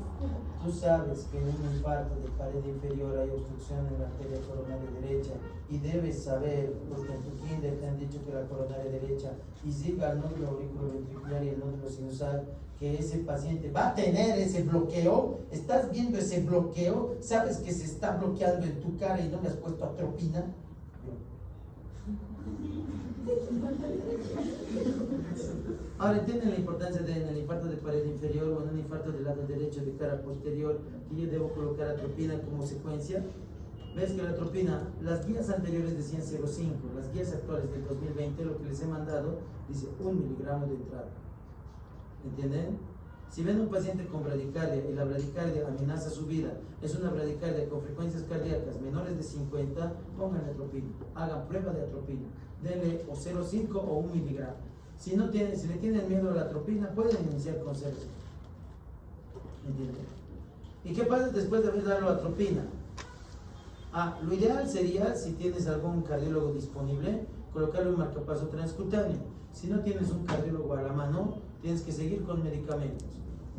tú sabes que en un infarto de pared inferior hay obstrucción en la arteria coronaria derecha y debes saber, porque en tu kinder te han dicho que la coronaria derecha y siga el nódulo auriculoventricular y el nódulo sinusal, que ese paciente va a tener ese bloqueo. Estás viendo ese bloqueo, sabes que se está bloqueando en tu cara y no me has puesto atropina. Ahora entienden la importancia de en el infarto de pared inferior o en un infarto del lado derecho de cara posterior que yo debo colocar atropina como secuencia. Ves que la atropina, las guías anteriores decían 0,5, las guías actuales del 2020, lo que les he mandado, dice 1 miligramo de entrada. ¿Entienden? Si ven un paciente con bradicardia y la bradicardia amenaza su vida, es una bradicardia con frecuencias cardíacas menores de 50, pongan atropina, hagan prueba de atropina, denle o 0,5 o 1 miligramo. Si le tienen miedo a la atropina, pueden iniciar con 0,5. ¿Entienden? ¿Y qué pasa después de haber dado la atropina? Lo ideal sería, si tienes algún cardiólogo disponible, colocarle un marcapaso transcutáneo. Si no tienes un cardiólogo a la mano, tienes que seguir con medicamentos.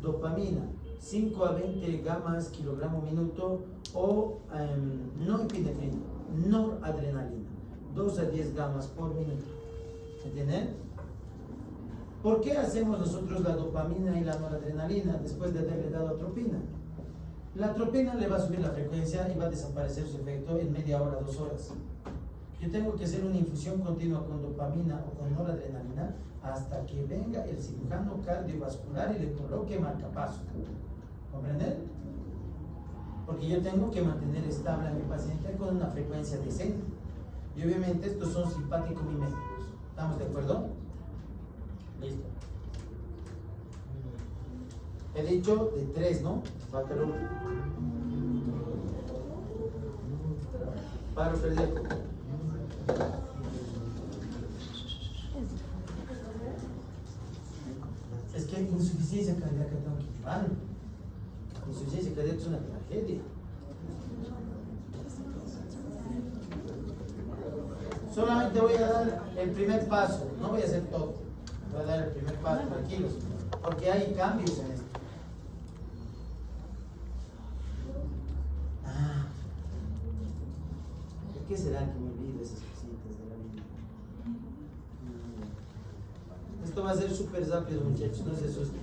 Dopamina, 5 a 20 gamas kilogramo minuto o no epinefrina, noradrenalina, 2 a 10 gamas por minuto. ¿Entienden? ¿Por qué hacemos nosotros la dopamina y la noradrenalina después de haberle dado atropina? La atropina le va a subir la frecuencia y va a desaparecer su efecto en media hora, 2 horas. Yo tengo que hacer una infusión continua con dopamina o con noradrenalina hasta que venga el cirujano cardiovascular y le coloque marcapaso. ¿Comprenden? Porque yo tengo que mantener estable a mi paciente con una frecuencia decente. Y obviamente estos son simpático-miméticos. ¿Estamos de acuerdo? Listo. He dicho de 3, ¿no? Falta uno. Paro cardíaco. Es que insuficiencia cardíaca tengo que llevar. Insuficiencia cardíaca es una tragedia. Solamente voy a dar el primer paso, no voy a hacer todo. Voy a dar el primer paso, tranquilos, porque hay cambios en esto. ¿Por qué será que me olvido esas cositas de la vida? Esto va a ser súper rápido, muchachos, no se asusten.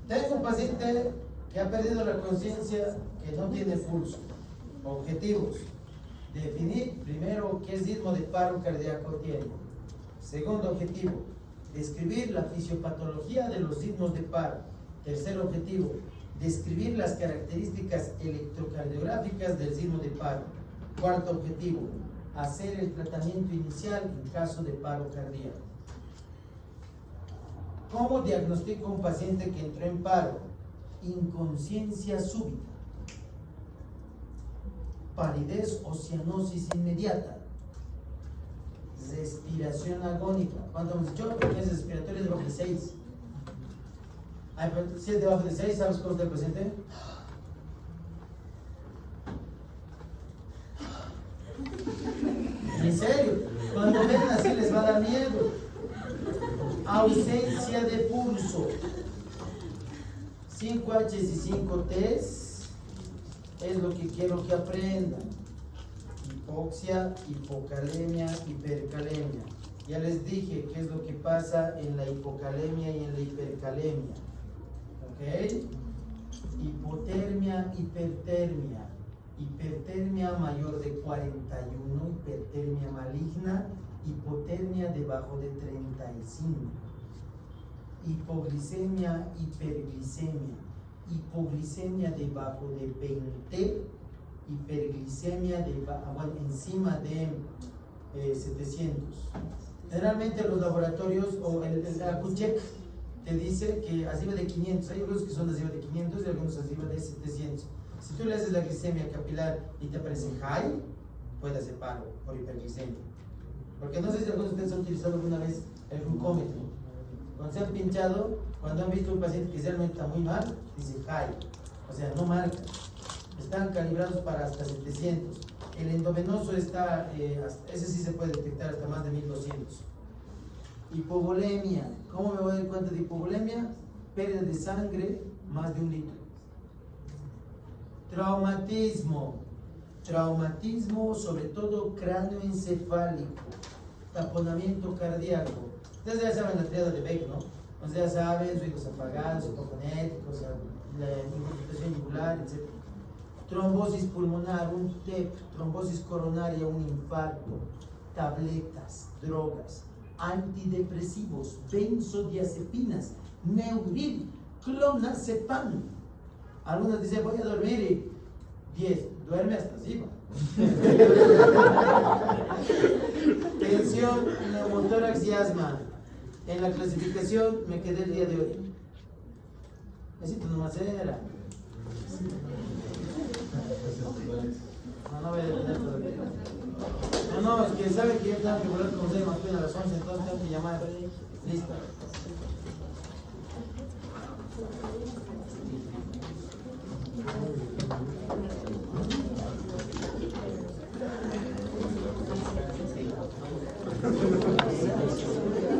Tengo un paciente que ha perdido la conciencia, que no tiene pulso. Objetivos: definir primero qué sismo de paro cardíaco tiene. Segundo objetivo: describir la fisiopatología de los sismos de paro. Tercer objetivo: describir las características electrocardiográficas del sismo de paro. Cuarto objetivo: hacer el tratamiento inicial en caso de paro cardíaco. ¿Cómo diagnostico a un paciente que entró en paro? Inconsciencia súbita, palidez o cianosis inmediata, respiración agónica. ¿Cuánto hemos dicho? Es respiratorio debajo de 6. Si es debajo de 6, ¿sabes cómo está el paciente? En serio, cuando ven así les va a dar miedo. Ausencia de pulso, 5Hs y 5Ts es lo que quiero que aprendan. Hipoxia, hipocalemia, hipercalemia. Ya les dije qué es lo que pasa en la hipocalemia y en la hipercalemia. ¿Ok? Hipotermia, hipertermia. Hipertermia mayor de 41, hipertermia maligna. Hipotermia debajo de 35. Hipoglicemia, hiperglicemia. Hipoglicemia debajo de 20. Hiperglicemia encima de 700. Generalmente los laboratorios o el AcuCheck te dice que arriba de 500. Hay algunos que son arriba de 500 y algunos arriba de 700. Si tú le haces la glicemia capilar y te aparece high, puede hacer paro por hiperglicemia. Porque no sé si algunos de ustedes han utilizado alguna vez el glucómetro. Cuando se han pinchado, cuando han visto un paciente que realmente está muy mal, dice high, o sea, no marca. Están calibrados para hasta 700. El endovenoso está, ese sí se puede detectar hasta más de 1200. Hipovolemia. ¿Cómo me voy a dar cuenta de hipovolemia? Pérdida de sangre más de 1 litro. Traumatismo. Traumatismo, sobre todo cráneoencefálico. Taponamiento cardíaco. Ustedes ya saben la triada de Beck, ¿no? Ustedes ya saben, ruidos apagados, hipofonéticos, la incomputación yugular, etc. Trombosis pulmonar, un TEP, trombosis coronaria, un infarto, tabletas, drogas, antidepresivos, benzodiazepinas, Neuril, clonazepam. Algunos dicen, voy a dormir y 10, duerme hasta encima. Tensión, neumotórax y asma. En la clasificación me quedé el día de hoy. Necesito nomás era. No voy a detener todavía. No, es que sabe que yo tengo que volver con ustedes más bien a las 11, entonces tengo que llamar. Listo.